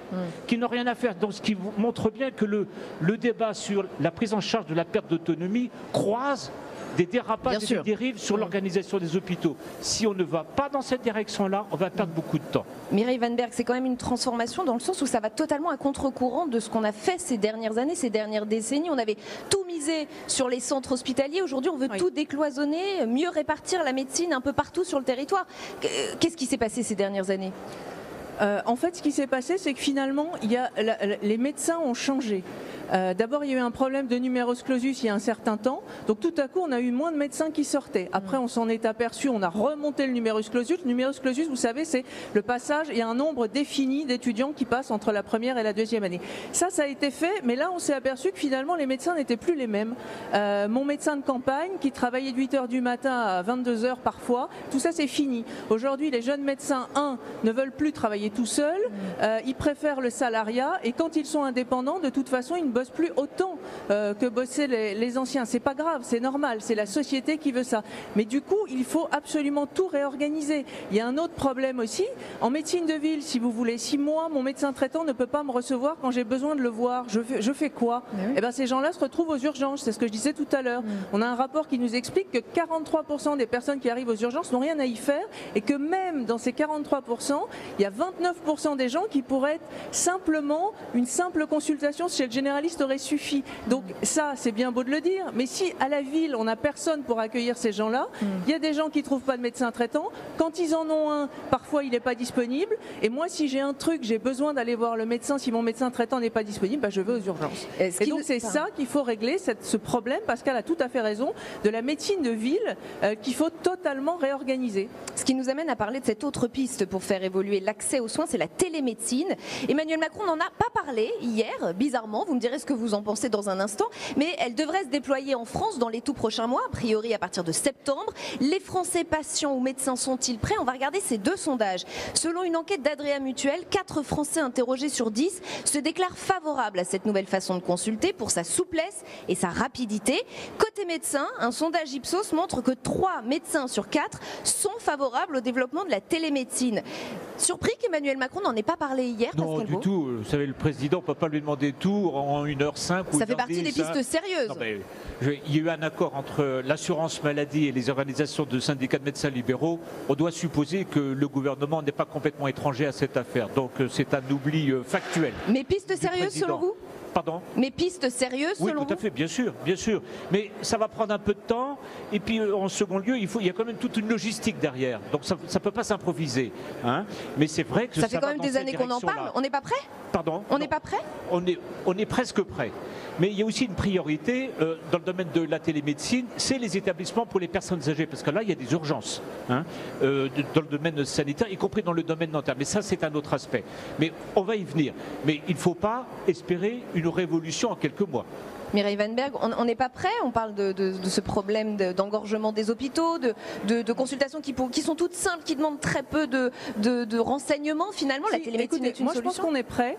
qui n'ont rien à faire. Donc ce qui montre bien que le débat sur la prise en charge de la perte d'autonomie croise des dérapages et des dérives sur l'organisation des hôpitaux. Si on ne va pas dans cette direction-là, on va perdre beaucoup de temps. Mireille Van Berg, c'est quand même une transformation dans le sens où ça va totalement à contre-courant de ce qu'on a fait ces dernières années, ces dernières décennies. On avait tout misé sur les centres hospitaliers. Aujourd'hui, on veut tout décloisonner, mieux répartir la médecine un peu partout sur le territoire. Qu'est-ce qui s'est passé ces dernières années ? En fait, ce qui s'est passé, c'est que finalement, les médecins ont changé. D'abord, il y a eu un problème de numerus clausus il y a un certain temps. Donc tout à coup, on a eu moins de médecins qui sortaient. Après, on s'en est aperçu, on a remonté le numerus clausus. Le numerus clausus, vous savez, c'est le passage, il y a un nombre défini d'étudiants qui passent entre la première et la deuxième année. Ça a été fait, mais là, on s'est aperçu que finalement, les médecins n'étaient plus les mêmes. Mon médecin de campagne, qui travaillait de 8h du matin à 22h parfois, tout ça, c'est fini. Aujourd'hui, les jeunes médecins, ne veulent plus travailler tout seuls. Ils préfèrent le salariat, et quand ils sont indépendants, de toute façon, ils ne bossent plus autant que bossaient les anciens. C'est pas grave, c'est normal, c'est la société qui veut ça. Mais du coup, il faut absolument tout réorganiser. Il y a un autre problème aussi. En médecine de ville, si vous voulez, si moi, mon médecin traitant ne peut pas me recevoir quand j'ai besoin de le voir, je fais quoi? Eh ben, ces gens-là se retrouvent aux urgences. C'est ce que je disais tout à l'heure. On a un rapport qui nous explique que 43% des personnes qui arrivent aux urgences n'ont rien à y faire, et que même dans ces 43%, il y a 29% des gens qui pourraient être simplement une simple consultation chez le généraliste aurait suffi. Donc ça, c'est bien beau de le dire, mais si à la ville, on n'a personne pour accueillir ces gens-là, il y a des gens qui ne trouvent pas de médecin traitant. Quand ils en ont un, parfois il n'est pas disponible. Et moi, si j'ai un truc, j'ai besoin d'aller voir le médecin, si mon médecin traitant n'est pas disponible, bah, je vais aux urgences. Et donc c'est ça qu'il faut régler, ce problème, Pascal a tout à fait raison, de la médecine de ville qu'il faut totalement réorganiser. Ce qui nous amène à parler de cette autre piste pour faire évoluer l'accès aux soins, c'est la télémédecine. Emmanuel Macron n'en a pas parlé hier, bizarrement, vous me direz ce que vous en pensez dans un instant, mais elle devrait se déployer en France dans les tout prochains mois, a priori à partir de septembre. Les Français patients ou médecins sont-ils prêts? On va regarder ces deux sondages. Selon une enquête d'Adria Mutuel, 4 Français interrogés sur 10 se déclarent favorables à cette nouvelle façon de consulter pour sa souplesse et sa rapidité. Côté médecin, un sondage Ipsos montre que 3 médecins sur 4 sont favorables au développement de la télémédecine. Surpris qu'Emmanuel Macron n'en ait pas parlé hier? Non, du tout. Vous savez, le président ne peut pas lui demander tout en 1h05. Ça fait partie des pistes sérieuses. Non, mais, il y a eu un accord entre l'assurance maladie et les organisations de syndicats de médecins libéraux. On doit supposer que le gouvernement n'est pas complètement étranger à cette affaire. Donc c'est un oubli factuel. Mais pistes sérieuses selon vous? Pardon? Mais pistes sérieuses selon vous? Oui, tout à fait, bien sûr, bien sûr. Mais ça va prendre un peu de temps. Et puis, en second lieu, il y a quand même toute une logistique derrière. Donc, ça ne peut pas s'improviser. Hein. Mais c'est vrai que ça fait quand même des années qu'on en parle. On n'est pas prêt? Pardon? On n'est pas prêt? On est presque prêt. Mais il y a aussi une priorité dans le domaine de la télémédecine, c'est les établissements pour les personnes âgées. Parce que là, il y a des urgences dans le domaine sanitaire, y compris dans le domaine dentaire. Mais ça, c'est un autre aspect. Mais on va y venir. Mais il ne faut pas espérer une révolution en quelques mois. Mireille Van Berg, on n'est pas prêt, on parle de ce problème d'engorgement des hôpitaux, de consultations qui sont toutes simples, qui demandent très peu de renseignements. Finalement, la télémédecine est une moi, solution. Je pense qu'on est prêt.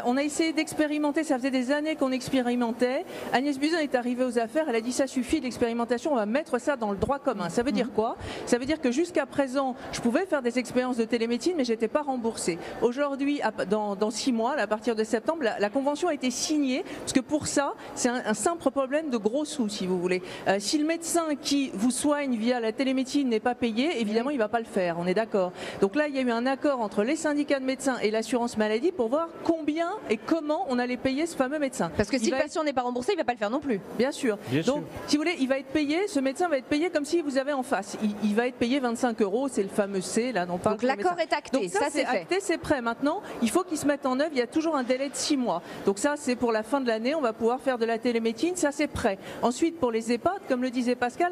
On a essayé d'expérimenter, ça faisait des années qu'on expérimentait. Agnès Buzyn est arrivée aux affaires, elle a dit ça suffit l'expérimentation, on va mettre ça dans le droit commun. Ça veut dire quoi? Ça veut dire que jusqu'à présent, je pouvais faire des expériences de télémédecine, mais j'étais pas remboursée. Aujourd'hui, dans 6 mois, à partir de septembre, la convention a été signée, parce que pour ça, c'est un simple problème de gros sous, si vous voulez. Si le médecin qui vous soigne via la télémédecine n'est pas payé, évidemment, il ne va pas le faire, on est d'accord. Donc là, il y a eu un accord entre les syndicats de médecins et l'assurance maladie pour voir combien et comment on allait payer ce fameux médecin. Parce que si le patient n'est pas remboursé, il ne va pas le faire non plus. Bien sûr. Donc, si vous voulez, il va être payé, ce médecin va être payé comme si vous avez en face. Il va être payé 25 €, c'est le fameux C, là, dont on parle. Donc l'accord est acté, donc, ça c'est acté, c'est prêt. Maintenant, il faut qu'il se mette en œuvre, il y a toujours un délai de 6 mois. Donc ça, c'est pour la fin de l'année, on va pouvoir faire de la télémédecine, ça c'est prêt. Ensuite, pour les EHPAD, comme le disait Pascal,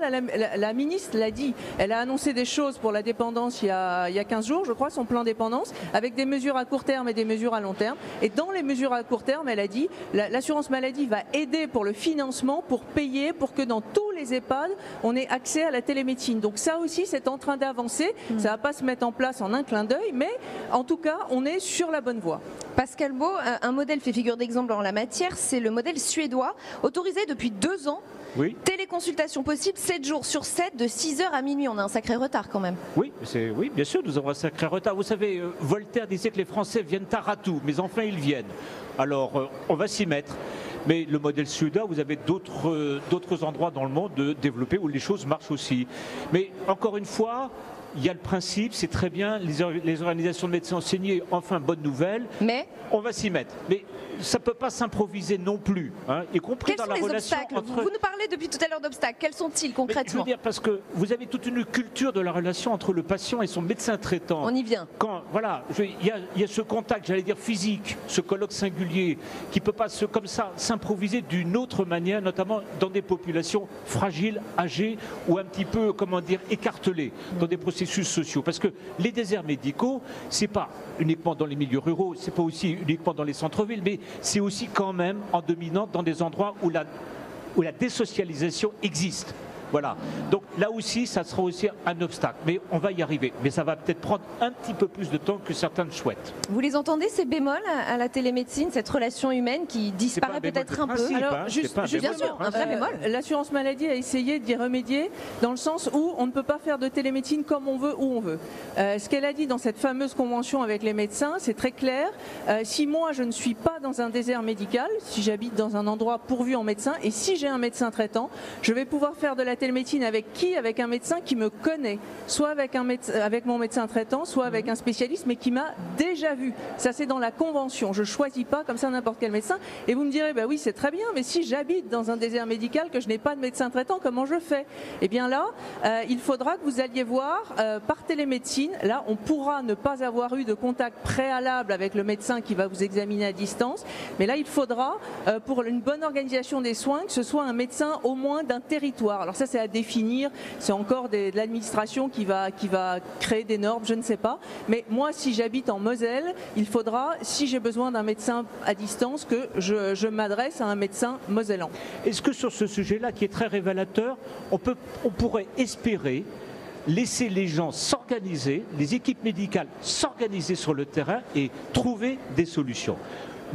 la ministre l'a dit, elle a annoncé des choses pour la dépendance il y a 15 jours, je crois, son plan dépendance, avec des mesures à court terme et des mesures à long terme. Et dans les mesures à court terme, elle a dit, l'assurance maladie va aider pour le financement, pour payer, pour que dans tous les EHPAD, on ait accès à la télémédecine. Donc ça aussi, c'est en train d'avancer. Ça ne va pas se mettre en place en un clin d'œil, mais en tout cas, on est sur la bonne voie. Pascal Beau, un modèle fait figure d'exemple en la matière, c'est le modèle suédois, autorisé depuis 2 ans. Oui. Téléconsultation possible 7 jours sur 7, de 6h à minuit. On a un sacré retard quand même. Oui, bien sûr, nous avons un sacré retard. Vous savez, Voltaire disait que les Français viennent tard à tout, mais enfin ils viennent. Alors, on va s'y mettre. Mais le modèle suédois, vous avez d'autres endroits dans le monde développés où les choses marchent aussi. Mais encore une fois, il y a le principe, c'est très bien, les organisations de médecins enseignés, enfin, bonne nouvelle. Mais on va s'y mettre. Mais ça ne peut pas s'improviser non plus, hein, y compris dans la relation entre... Vous nous parlez depuis tout à l'heure d'obstacles. Quels sont-ils concrètement? Je veux dire, parce que vous avez toute une culture de la relation entre le patient et son médecin traitant. On y vient. Voilà, il y a ce contact, j'allais dire physique, ce colloque singulier, qui ne peut pas comme ça s'improviser d'une autre manière, notamment dans des populations fragiles, âgées ou un petit peu, comment dire, écartelées dans des processus sociaux. Parce que les déserts médicaux, ce n'est pas uniquement dans les milieux ruraux, ce n'est pas aussi uniquement dans les centres-villes, mais c'est aussi quand même en dominante dans des endroits où la désocialisation existe. Voilà. Donc là aussi, ça sera aussi un obstacle. Mais on va y arriver. Mais ça va peut-être prendre un petit peu plus de temps que certains le souhaitent. Vous les entendez, ces bémols à la télémédecine, cette relation humaine qui disparaît peut-être un peu? Alors, bien sûr, un vrai bémol. L'assurance maladie a essayé d'y remédier dans le sens où on ne peut pas faire de télémédecine comme on veut, où on veut. Ce qu'elle a dit dans cette fameuse convention avec les médecins, c'est très clair. Si moi, je ne suis pas dans un désert médical, si j'habite dans un endroit pourvu en médecin, et si j'ai un médecin traitant, je vais pouvoir faire de la télémédecine avec qui? Avec un médecin qui me connaît, soit avec mon médecin traitant, soit avec un spécialiste, mais qui m'a déjà vu. Ça, c'est dans la convention. Je ne choisis pas comme ça n'importe quel médecin. Et vous me direz, bah oui, c'est très bien, mais si j'habite dans un désert médical, que je n'ai pas de médecin traitant, comment je fais? Eh bien là, il faudra que vous alliez voir par télémédecine. Là, on pourra ne pas avoir eu de contact préalable avec le médecin qui va vous examiner à distance. Mais là, il faudra, pour une bonne organisation des soins, que ce soit un médecin au moins d'un territoire. Alors ça, c'est à définir, c'est encore de l'administration qui va créer des normes, je ne sais pas. Mais moi, si j'habite en Moselle, il faudra, si j'ai besoin d'un médecin à distance, que je m'adresse à un médecin mosellan. Est-ce que sur ce sujet-là, qui est très révélateur, on pourrait espérer laisser les gens s'organiser, les équipes médicales s'organiser sur le terrain et trouver des solutions?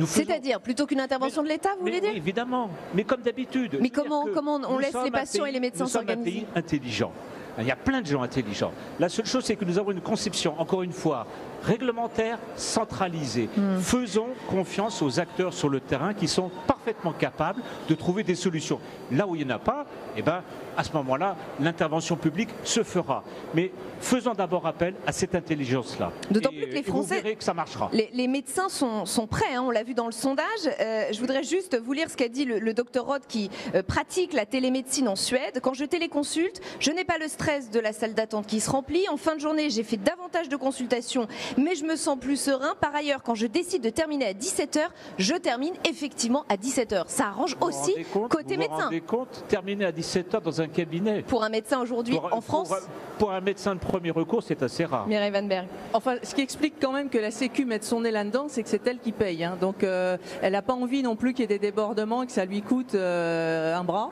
C'est-à-dire, plutôt qu'une intervention de l'État, vous voulez dire? Oui, évidemment, mais comme d'habitude. Mais comment on laisse les patients et les médecins s'organiser? Nous sommes un pays intelligent. Il y a plein de gens intelligents. La seule chose, c'est que nous avons une conception, encore une fois, réglementaire, centralisée. Faisons confiance aux acteurs sur le terrain qui sont parfaitement capables de trouver des solutions. Là où il n'y en a pas, eh ben, à ce moment-là, l'intervention publique se fera. Mais faisons d'abord appel à cette intelligence-là. D'autant plus que les Français, vous verrez que ça marchera. Les médecins sont prêts, hein, on l'a vu dans le sondage. Je voudrais juste vous lire ce qu'a dit le docteur Roth qui pratique la télémédecine en Suède. Quand je téléconsulte, je n'ai pas le stress de la salle d'attente qui se remplit. En fin de journée, j'ai fait davantage de consultations, mais je me sens plus serein. Par ailleurs, quand je décide de terminer à 17h, je termine effectivement à 17h. Ça arrange aussi côté médecin. Vous vous rendez compte, terminer à 17h dans un cabinet. Pour un médecin aujourd'hui en France, pour un médecin de premier recours, c'est assez rare. Mireille Van Berg. Enfin, ce qui explique quand même que la Sécu mette son nez là-dedans, c'est que c'est elle qui paye. Hein. Donc, elle n'a pas envie non plus qu'il y ait des débordements et que ça lui coûte un bras.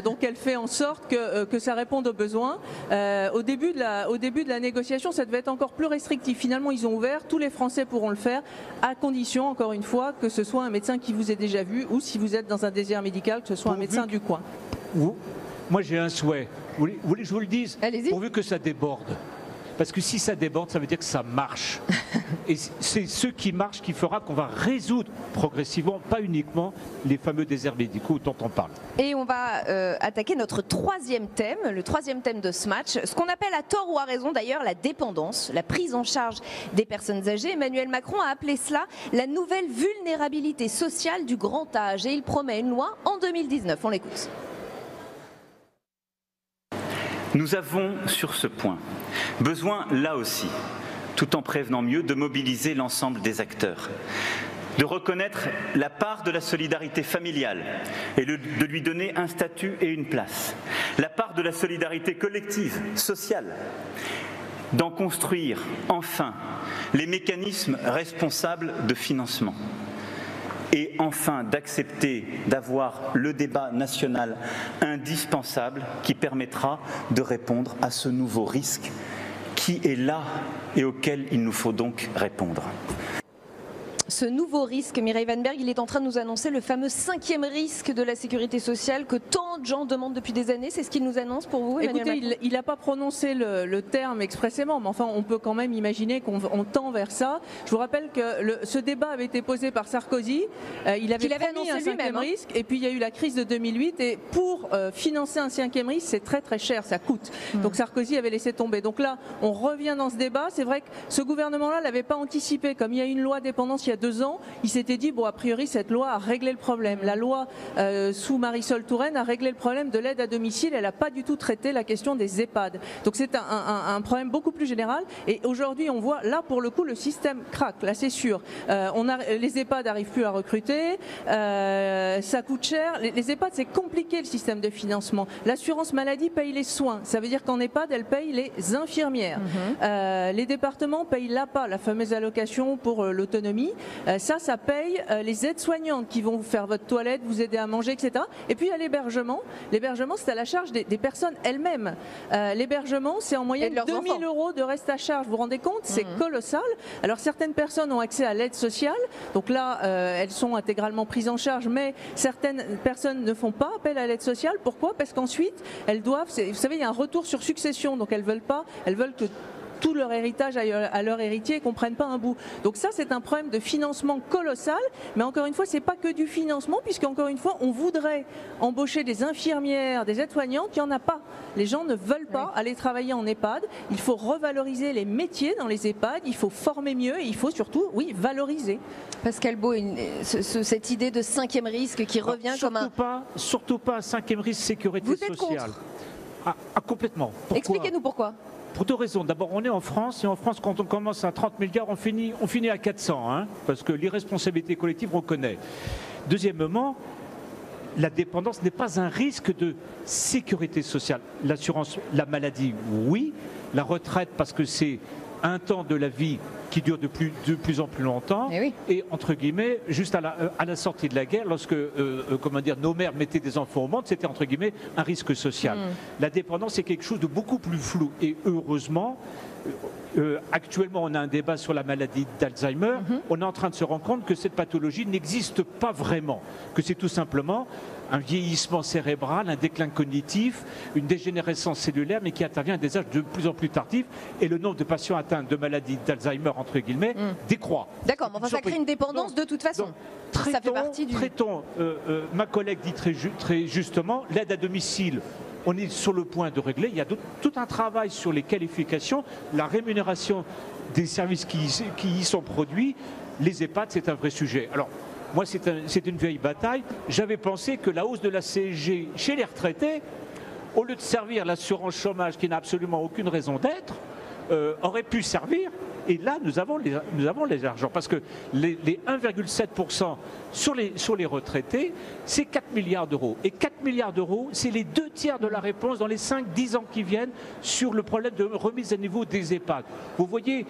Donc, elle fait en sorte que ça réponde aux besoins. Au début de la négociation, ça devait être encore plus restrictif. Finalement, ils ont ouvert. Tous les Français pourront le faire, à condition, encore une fois, que ce soit un médecin qui vous ait déjà vu ou si vous êtes dans un désert médical, que ce soit un médecin du coin. Moi, j'ai un souhait. Vous voulez que je vous le dise? Allez-y. Pourvu que ça déborde. Parce que si ça déborde, ça veut dire que ça marche. Et c'est ce qui marche qui fera qu'on va résoudre progressivement, pas uniquement les fameux déserts médicaux dont on parle. Et on va attaquer notre troisième thème, le troisième thème de ce match, ce qu'on appelle à tort ou à raison d'ailleurs la dépendance, la prise en charge des personnes âgées. Emmanuel Macron a appelé cela la nouvelle vulnérabilité sociale du grand âge et il promet une loi en 2019. On l'écoute. Nous avons sur ce point besoin, là aussi, tout en prévenant mieux, de mobiliser l'ensemble des acteurs, de reconnaître la part de la solidarité familiale et de lui donner un statut et une place, la part de la solidarité collective, sociale, d'en construire enfin les mécanismes responsables de financement. Et enfin d'accepter d'avoir le débat national indispensable qui permettra de répondre à ce nouveau risque qui est là et auquel il nous faut donc répondre. Ce nouveau risque, Mireille Van Berg, il est en train de nous annoncer le fameux 5e risque de la sécurité sociale que tant de gens demandent depuis des années. C'est ce qu'il nous annonce pour vous, Emmanuel Macron ? Écoutez, il n'a pas prononcé le terme expressément, mais enfin, on peut quand même imaginer qu'on tend vers ça. Je vous rappelle que ce débat avait été posé par Sarkozy. Il avait promis un 5e risque, et puis il y a eu la crise de 2008. Et pour financer un 5e risque, c'est très très cher, ça coûte. Donc Sarkozy avait laissé tomber. Donc là, on revient dans ce débat. C'est vrai que ce gouvernement-là ne l'avait pas anticipé. Comme il y a une loi dépendance il y a 2 ans, il s'était dit, bon, a priori, cette loi a réglé le problème. La loi sous Marisol Touraine a réglé le problème de l'aide à domicile. Elle n'a pas du tout traité la question des EHPAD. Donc c'est un problème beaucoup plus général. Et aujourd'hui, on voit, là, pour le coup, le système craque. Là, c'est sûr. Les EHPAD n'arrivent plus à recruter. Ça coûte cher. Les EHPAD, c'est compliqué, le système de financement. L'assurance maladie paye les soins. Ça veut dire qu'en EHPAD, elle paye les infirmières. Les départements payent l'APA, la fameuse allocation pour l'autonomie. Ça paye les aides-soignantes qui vont vous faire votre toilette, vous aider à manger, etc. Et puis il y a l'hébergement. L'hébergement, c'est à la charge des personnes elles-mêmes. L'hébergement, c'est en moyenne 2 000 € de reste à charge. Vous vous rendez compte? C'est colossal. Alors certaines personnes ont accès à l'aide sociale. Donc là, elles sont intégralement prises en charge, mais certaines personnes ne font pas appel à l'aide sociale. Pourquoi? Parce qu'ensuite, elles doivent... Vous savez, il y a un retour sur succession. Donc elles veulent que tout leur héritage à leur héritier et qu'on ne prenne pas un bout. Donc ça, c'est un problème de financement colossal, mais encore une fois, ce n'est pas que du financement, puisque encore une fois, on voudrait embaucher des infirmières, des aides-soignantes, il n'y en a pas. Les gens ne veulent pas aller travailler en EHPAD. Il faut revaloriser les métiers dans les EHPAD, il faut former mieux et il faut surtout, oui, valoriser. Pascal Beau, cette idée de 5e risque qui revient comme un... Surtout pas un 5e risque sécurité sociale. Complètement. Expliquez-nous pourquoi. Pour 2 raisons. D'abord, on est en France, et en France, quand on commence à 30 milliards, on finit à 400, hein, parce que l'irresponsabilité collective, on connaît. Deuxièmement, la dépendance n'est pas un risque de sécurité sociale. L'assurance, la maladie, oui. La retraite, parce que c'est un temps de la vie qui dure de plus en plus longtemps. Et entre guillemets, juste à la sortie de la guerre, lorsque nos mères mettaient des enfants au monde, c'était entre guillemets un risque social. La dépendance est quelque chose de beaucoup plus flou. Et heureusement, actuellement, on a un débat sur la maladie d'Alzheimer. On est en train de se rendre compte que cette pathologie n'existe pas vraiment, que c'est tout simplement un vieillissement cérébral, un déclin cognitif, une dégénérescence cellulaire, mais qui intervient à des âges de plus en plus tardifs. Et le nombre de patients atteints de maladie d'Alzheimer, entre guillemets, décroît. D'accord, mais enfin, ça crée une dépendance de toute façon. Ça fait partie du... Ma collègue dit très justement, l'aide à domicile, on est sur le point de régler. Il y a tout un travail sur les qualifications, la rémunération des services qui y sont produits. Les EHPAD, c'est un vrai sujet. Alors, moi, c'est une vieille bataille. J'avais pensé que la hausse de la CSG chez les retraités, au lieu de servir l'assurance chômage qui n'a absolument aucune raison d'être, aurait pu servir Et là, nous avons les argents. Parce que les 1,7% sur les retraités, c'est 4 milliards d'euros. Et 4 milliards d'euros, c'est les 2/3 de la réponse dans les 5-10 ans qui viennent sur le problème de remise à niveau des EHPAD. Vous voyez,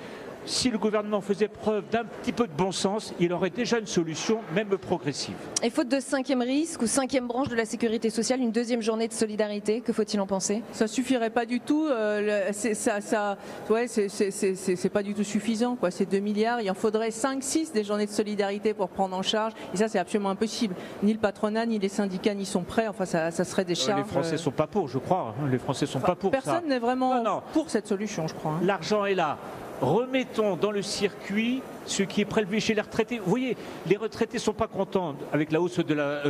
si le gouvernement faisait preuve d'un petit peu de bon sens, il aurait déjà une solution, même progressive. Et faute de 5e risque ou 5e branche de la sécurité sociale, une 2e journée de solidarité, que faut-il en penser? Ça suffirait pas du tout. C'est pas du tout suffisant, quoi. C'est 2 milliards. Il en faudrait 5-6 des journées de solidarité pour prendre en charge. Et ça, c'est absolument impossible. Ni le patronat, ni les syndicats n'y sont prêts. Enfin, ça serait des charges. Les Français sont pas pour, je crois. Les Français sont pas pour ça. Personne n'est vraiment pour cette solution, je crois. L'argent est là. Remettons dans le circuit ce qui est prélevé chez les retraités. Vous voyez, les retraités ne sont pas contents avec la hausse de la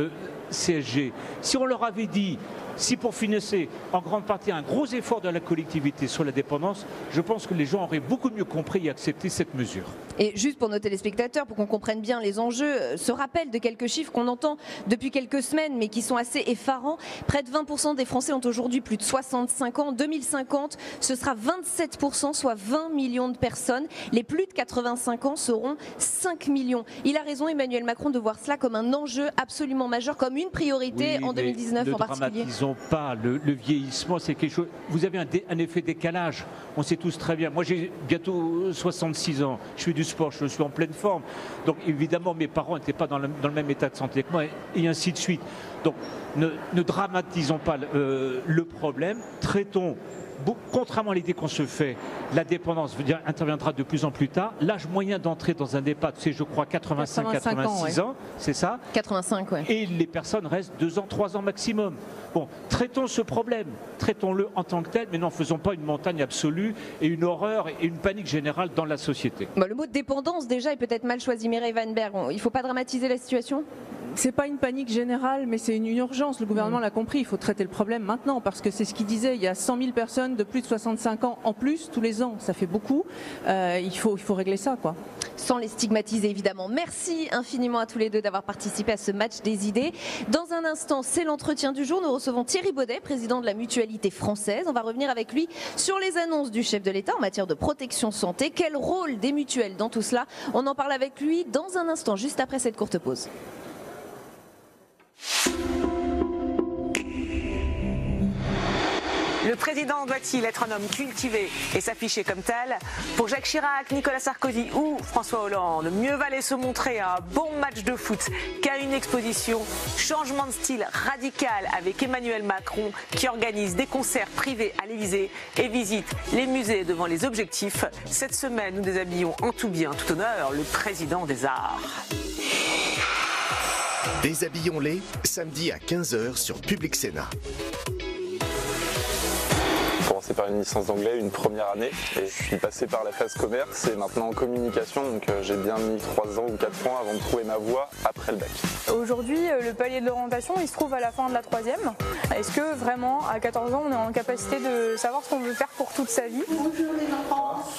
CSG. Si on leur avait dit, si pour financer en grande partie un gros effort de la collectivité sur la dépendance, je pense que les gens auraient beaucoup mieux compris et accepté cette mesure. Et juste pour nos téléspectateurs, pour qu'on comprenne bien les enjeux, ce rappel de quelques chiffres qu'on entend depuis quelques semaines, mais qui sont assez effarants. Près de 20% des Français ont aujourd'hui plus de 65 ans. En 2050, ce sera 27%, soit 20 millions de personnes. Les plus de 85 ans seront 5 millions. Il a raison, Emmanuel Macron, de voir cela comme un enjeu absolument majeur, comme une priorité en 2019 en particulier. Pas le vieillissement, c'est quelque chose. Vous avez un effet décalage. On sait tous très bien. Moi, j'ai bientôt 66 ans. Je fais du sport, je suis en pleine forme. Donc, évidemment, mes parents n'étaient pas dans le même état de santé que moi, et ainsi de suite. Donc, ne dramatisons pas le problème. Traitons. Contrairement à l'idée qu'on se fait, la dépendance interviendra de plus en plus tard. L'âge moyen d'entrer dans un EHPAD, c'est je crois 85-86 ans, c'est ça? 85, oui. Et les personnes restent 2 ans, 3 ans maximum. Bon, traitons ce problème, traitons-le en tant que tel, mais n'en faisons pas une montagne absolue et une horreur et une panique générale dans la société. Bon, le mot dépendance déjà est peut-être mal choisi, Mireille Van Berg. Il ne faut pas dramatiser la situation? C'est pas une panique générale, mais c'est une urgence. Le gouvernement l'a compris. Il faut traiter le problème maintenant, parce que c'est ce qu'il disait. Il y a 100 000 personnes de plus de 65 ans en plus tous les ans. Ça fait beaucoup. Il faut régler ça, quoi. Sans les stigmatiser, évidemment. Merci infiniment à tous les deux d'avoir participé à ce match des idées. Dans un instant, c'est l'entretien du jour. Nous recevons Thierry Baudet, président de la Mutualité française. On va revenir avec lui sur les annonces du chef de l'État en matière de protection santé. Quel rôle des mutuelles dans tout cela? On en parle avec lui dans un instant, juste après cette courte pause. Le président doit-il être un homme cultivé et s'afficher comme tel? Pour Jacques Chirac, Nicolas Sarkozy ou François Hollande, mieux valait se montrer à un bon match de foot qu'à une exposition. Changement de style radical avec Emmanuel Macron qui organise des concerts privés à l'Élysée et visite les musées devant les objectifs. Cette semaine, nous déshabillons en tout bien, tout honneur, le président des arts. Déshabillons-les, samedi à 15h sur Public Sénat. J'ai commencé par une licence d'anglais, une première année, et je suis passé par la phase commerce et maintenant en communication, donc j'ai bien mis 3 ans ou 4 ans avant de trouver ma voie après le bac. Aujourd'hui, le palier de l'orientation, il se trouve à la fin de la 3e. Est-ce que vraiment, à 14 ans, on est en capacité de savoir ce qu'on veut faire pour toute sa vie?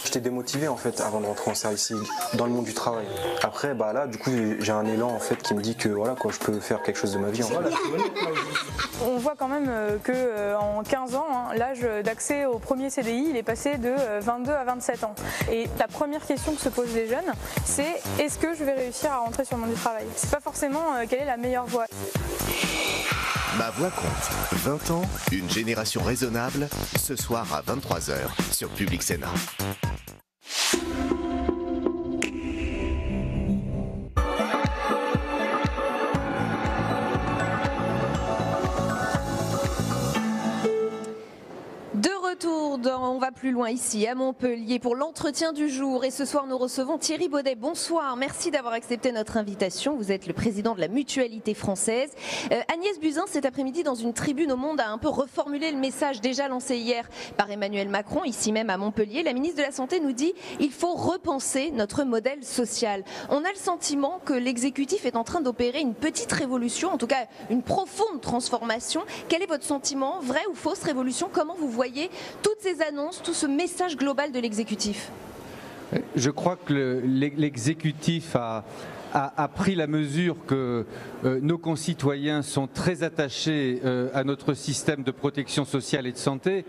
J'étais démotivé en fait avant de rentrer en service civique, dans le monde du travail. Après, là, du coup, j'ai un élan en fait qui me dit que voilà quoi, je peux faire quelque chose de ma vie. En fait. On voit quand même que en 15 ans, l'âge d'accès au premier CDI, il est passé de 22 à 27 ans. Et la première question que se posent les jeunes, c'est est-ce que je vais réussir à rentrer sur le monde du travail? C'est pas forcément quelle est la meilleure voie. Ma voix compte. 20 ans, une génération raisonnable. Ce soir à 23h sur Public Sénat. On va plus loin ici à Montpellier pour l'entretien du jour et ce soir nous recevons Thierry Baudet. Bonsoir, merci d'avoir accepté notre invitation. Vous êtes le président de la Mutualité française. Agnès Buzyn cet après-midi dans une tribune au Monde a un peu reformulé le message déjà lancé hier par Emmanuel Macron ici même à Montpellier. La ministre de la Santé nous dit il faut repenser notre modèle social. On a le sentiment que l'exécutif est en train d'opérer une petite révolution, en tout cas une profonde transformation. Quel est votre sentiment, vraie ou fausse révolution? Comment vous voyez toutes ces annonces, tout ce message global de l'exécutif? Je crois que l'exécutif a a pris la mesure que nos concitoyens sont très attachés à notre système de protection sociale et de santé.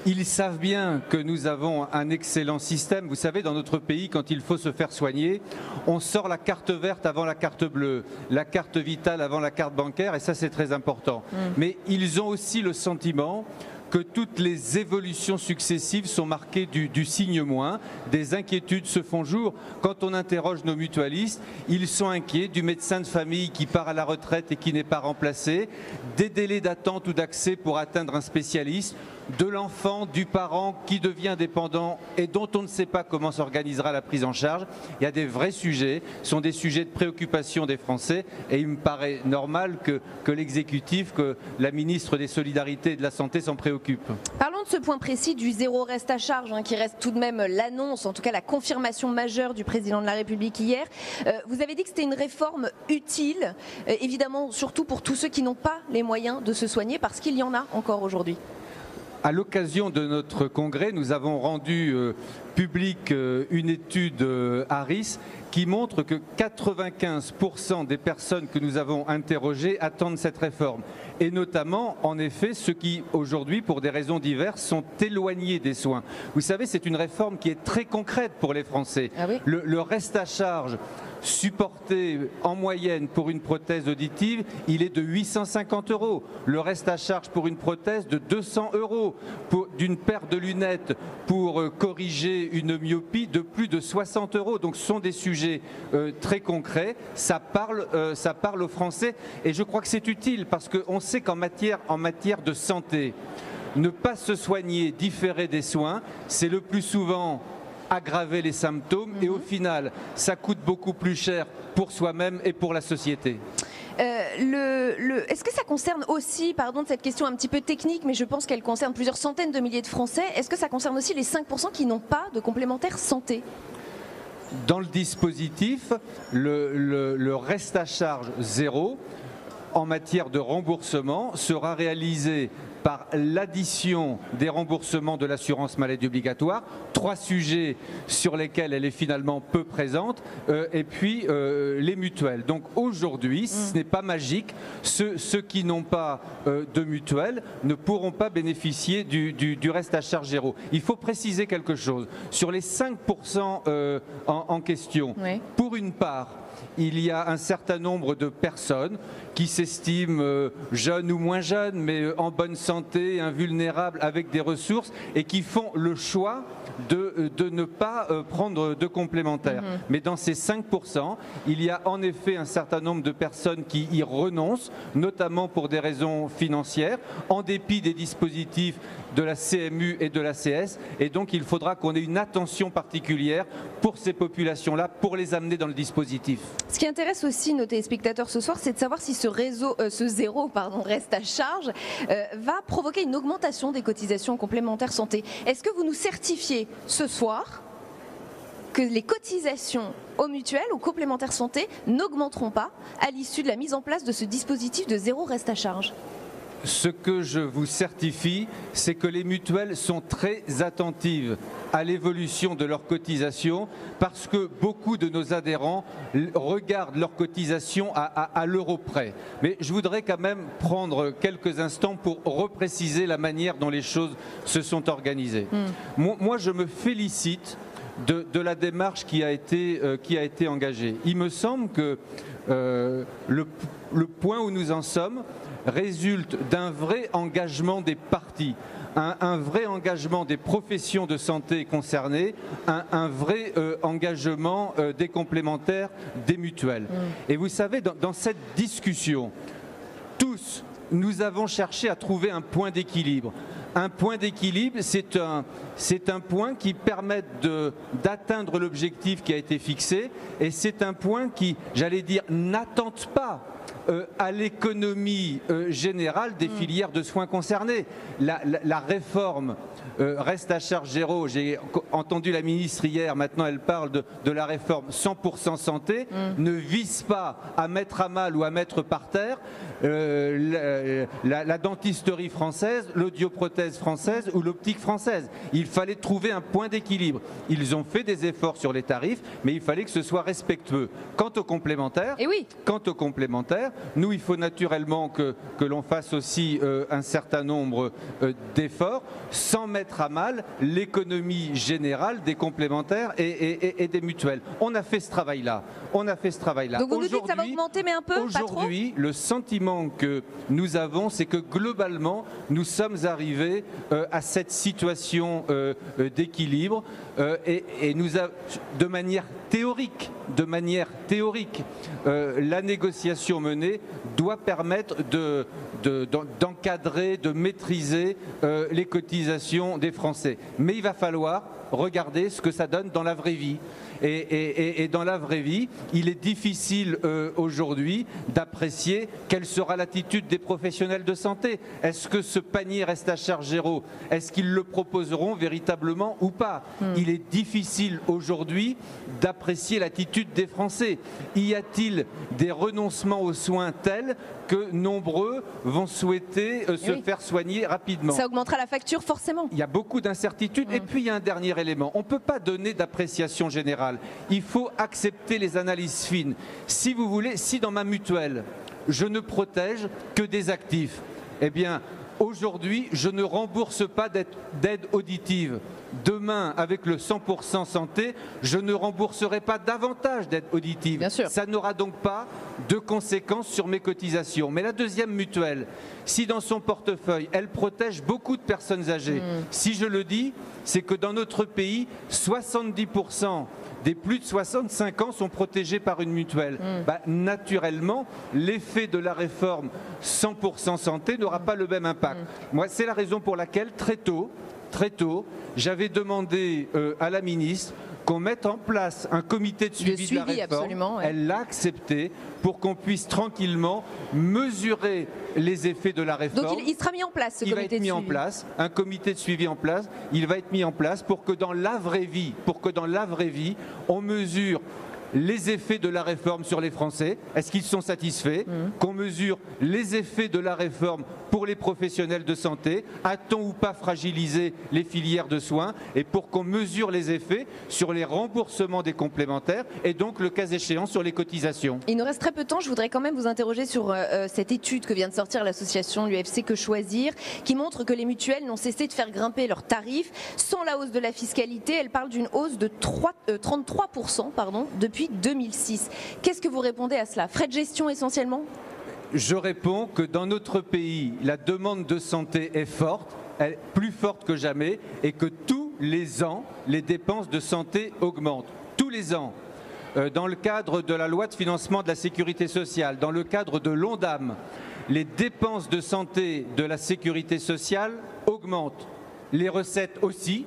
Ils savent bien que nous avons un excellent système. Vous savez, dans notre pays, quand il faut se faire soigner, on sort la carte verte avant la carte bleue, la carte vitale avant la carte bancaire, et ça c'est très important. Mais ils ont aussi le sentiment que toutes les évolutions successives sont marquées du signe moins. Des inquiétudes se font jour. Quand on interroge nos mutualistes, ils sont inquiets du médecin de famille qui part à la retraite et qui n'est pas remplacé, des délais d'attente ou d'accès pour atteindre un spécialiste, de l'enfant, du parent qui devient dépendant et dont on ne sait pas comment s'organisera la prise en charge. Il y a des vrais sujets, ce sont des sujets de préoccupation des Français, et il me paraît normal que l'exécutif, que la ministre des Solidarités et de la Santé s'en préoccupe. Parlons de ce point précis du zéro reste à charge, qui reste tout de même l'annonce, en tout cas la confirmation majeure du président de la République hier. Vous avez dit que c'était une réforme utile, évidemment surtout pour tous ceux qui n'ont pas les moyens de se soigner, parce qu'il y en a encore aujourd'hui. À l'occasion de notre congrès, nous avons rendu publique une étude Harris qui montre que 95% des personnes que nous avons interrogées attendent cette réforme. Et notamment, en effet, ceux qui, aujourd'hui, pour des raisons diverses, sont éloignés des soins. Vous savez, c'est une réforme qui est très concrète pour les Français. Ah oui. Le reste à charge supporté en moyenne pour une prothèse auditive, il est de 850 €. Le reste à charge pour une prothèse de 200 €. D'une paire de lunettes pour corriger une myopie de plus de 60 €. Donc ce sont des sujets très concrets. Ça parle aux Français, et je crois que c'est utile parce qu'on sait qu'en matière de santé, ne pas se soigner, différer des soins, c'est le plus souvent aggraver les symptômes, et au final, ça coûte beaucoup plus cher pour soi-même et pour la société. Est-ce que ça concerne aussi, pardon de cette question un petit peu technique, mais je pense qu'elle concerne plusieurs centaines de milliers de Français, est-ce que ça concerne aussi les 5% qui n'ont pas de complémentaire santé ? Dans le dispositif, le reste à charge zéro en matière de remboursement sera réalisé par l'addition des remboursements de l'assurance maladie obligatoire, 3 sujets sur lesquels elle est finalement peu présente, et puis les mutuelles. Donc aujourd'hui, ce n'est pas magique, ceux qui n'ont pas de mutuelle ne pourront pas bénéficier du reste à charge zéro. Il faut préciser quelque chose. Sur les 5% en question, oui. Pour une part, il y a un certain nombre de personnes qui s'estiment jeunes ou moins jeunes, mais en bonne santé, invulnérables, avec des ressources, et qui font le choix de ne pas prendre de complémentaires. Mais dans ces 5%, il y a en effet un certain nombre de personnes qui y renoncent, notamment pour des raisons financières, en dépit des dispositifs de la CMU et de la CS, et donc il faudra qu'on ait une attention particulière pour ces populations-là, pour les amener dans le dispositif. Ce qui intéresse aussi nos téléspectateurs ce soir, c'est de savoir si ce zéro reste à charge va provoquer une augmentation des cotisations complémentaires santé. Est-ce que vous nous certifiez ce soir que les cotisations aux mutuelles, aux complémentaires santé, n'augmenteront pas à l'issue de la mise en place de ce dispositif de zéro reste à charge ? Ce que je vous certifie, c'est que les mutuelles sont très attentives à l'évolution de leurs cotisations, parce que beaucoup de nos adhérents regardent leurs cotisations à l'euro près. Mais je voudrais quand même prendre quelques instants pour repréciser la manière dont les choses se sont organisées. Moi, je me félicite de la démarche qui a été engagée. Il me semble que le point où nous en sommes résulte d'un vrai engagement des parties, un vrai engagement des professions de santé concernées, un vrai engagement des complémentaires, des mutuelles. Et vous savez, dans cette discussion, tous, nous avons cherché à trouver un point d'équilibre. Un point d'équilibre, c'est un point qui permet d'atteindre l'objectif qui a été fixé, et c'est un point qui, j'allais dire, n'attente pas à l'économie générale des filières de soins concernées. La réforme reste à charge zéro. J'ai entendu la ministre hier, maintenant elle parle de la réforme 100% santé, ne vise pas à mettre à mal ou à mettre par terre la dentisterie française, l'audioprothèse française ou l'optique française. Il fallait trouver un point d'équilibre. Ils ont fait des efforts sur les tarifs, mais il fallait que ce soit respectueux. Quant aux complémentaires, nous, il faut naturellement que l'on fasse aussi un certain nombre d'efforts sans mettre à mal l'économie générale des complémentaires et des mutuelles. On a fait ce travail-là. Donc vous nous dites que ça va augmenter, mais un peu, pas trop ? Aujourd'hui, le sentiment que nous avons, c'est que globalement, nous sommes arrivés à cette situation d'équilibre et nous avons, de manière théorique, la négociation menée doit permettre d'encadrer, de maîtriser les cotisations des Français. Mais il va falloir regarder ce que ça donne dans la vraie vie. Et dans la vraie vie, il est difficile aujourd'hui d'apprécier quelle sera l'attitude des professionnels de santé. Est-ce que ce panier reste à charge zéro? Est-ce qu'ils le proposeront véritablement ou pas? Il est difficile aujourd'hui d'apprécier l'attitude des Français. Y a-t-il des renoncements aux soins tels que nombreux vont souhaiter se faire soigner rapidement? Ça augmentera la facture forcément. Il y a beaucoup d'incertitudes. Et puis il y a un dernier élément. On ne peut pas donner d'appréciation générale. Il faut accepter les analyses fines. Si vous voulez, si dans ma mutuelle, je ne protège que des actifs, eh bien, aujourd'hui, je ne rembourse pas d'aide auditive. Demain, avec le 100% santé, je ne rembourserai pas davantage d'aide auditive. Bien sûr. Ça n'aura donc pas de conséquences sur mes cotisations. Mais la deuxième mutuelle, si dans son portefeuille, elle protège beaucoup de personnes âgées, si je le dis, c'est que dans notre pays, 70% des plus de 65 ans sont protégés par une mutuelle. Naturellement, l'effet de la réforme 100% santé n'aura pas le même impact. Moi, c'est la raison pour laquelle, très tôt, j'avais demandé à la ministre qu'on mette en place un comité de suivi de la réforme. Absolument, ouais. Elle l'a accepté pour qu'on puisse tranquillement mesurer les effets de la réforme. Donc il sera mis en place, ce comité de suivi. Il va être mis en place, un comité de suivi en place. Il va être mis en place pour que dans la vraie vie, on mesure les effets de la réforme sur les Français. Est-ce qu'ils sont satisfaits? Qu'on mesure les effets de la réforme pour les professionnels de santé. A-t-on ou pas fragilisé les filières de soins? Et pour qu'on mesure les effets sur les remboursements des complémentaires et donc, le cas échéant, sur les cotisations. Il nous reste très peu de temps. Je voudrais quand même vous interroger sur cette étude que vient de sortir l'association l'UFC Que Choisir, qui montre que les mutuelles n'ont cessé de faire grimper leurs tarifs sans la hausse de la fiscalité. Elle parle d'une hausse de 33% depuis 2006. Qu'est-ce que vous répondez à cela? Frais de gestion essentiellement? Je réponds que dans notre pays, la demande de santé est forte, elle est plus forte que jamais, et que tous les ans, les dépenses de santé augmentent. Tous les ans. Dans le cadre de la loi de financement de la sécurité sociale, dans le cadre de l'ONDAM, les dépenses de santé de la sécurité sociale augmentent. Les recettes aussi,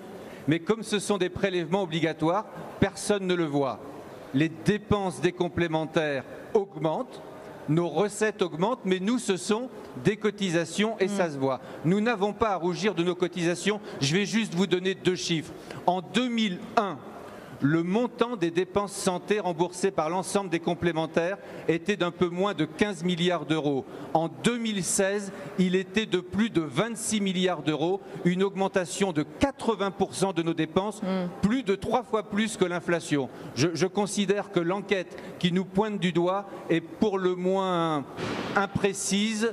mais comme ce sont des prélèvements obligatoires, personne ne le voit. Les dépenses des complémentaires augmentent, nos recettes augmentent, mais nous, ce sont des cotisations et ça se voit. Nous n'avons pas à rougir de nos cotisations. Je vais juste vous donner 2 chiffres. En 2001, le montant des dépenses santé remboursées par l'ensemble des complémentaires était d'un peu moins de 15 milliards d'euros. En 2016, il était de plus de 26 milliards d'euros, une augmentation de 80% de nos dépenses, plus de 3 fois plus que l'inflation. Je considère que l'enquête qui nous pointe du doigt est pour le moins imprécise.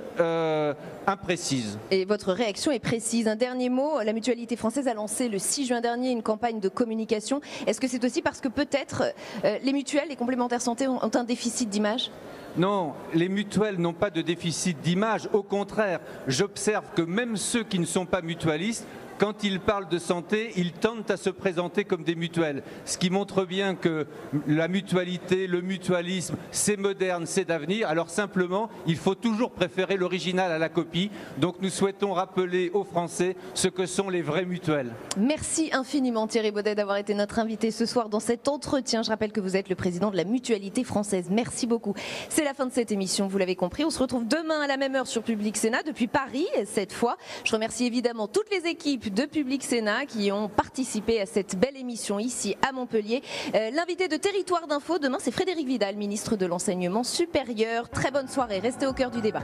Et votre réaction est précise. Un dernier mot, la Mutualité française a lancé le 6 juin dernier une campagne de communication. Est-ce que c'est aussi parce que peut-être les mutuelles, les complémentaires santé ont un déficit d'image? Non, les mutuelles n'ont pas de déficit d'image. Au contraire, j'observe que même ceux qui ne sont pas mutualistes quand ils parlent de santé, ils tendent à se présenter comme des mutuelles. Ce qui montre bien que la mutualité, le mutualisme, c'est moderne, c'est d'avenir. Alors simplement, il faut toujours préférer l'original à la copie. Donc nous souhaitons rappeler aux Français ce que sont les vraies mutuelles. Merci infiniment Thierry Baudet d'avoir été notre invité ce soir dans cet entretien. Je rappelle que vous êtes le président de la Mutualité française. Merci beaucoup. C'est la fin de cette émission, vous l'avez compris. On se retrouve demain à la même heure sur Public Sénat, depuis Paris cette fois. Je remercie évidemment toutes les équipes de Public Sénat qui ont participé à cette belle émission ici à Montpellier. L'invité de Territoire d'Info demain, c'est Frédérique Vidal, ministre de l'Enseignement supérieur. Très bonne soirée, restez au cœur du débat.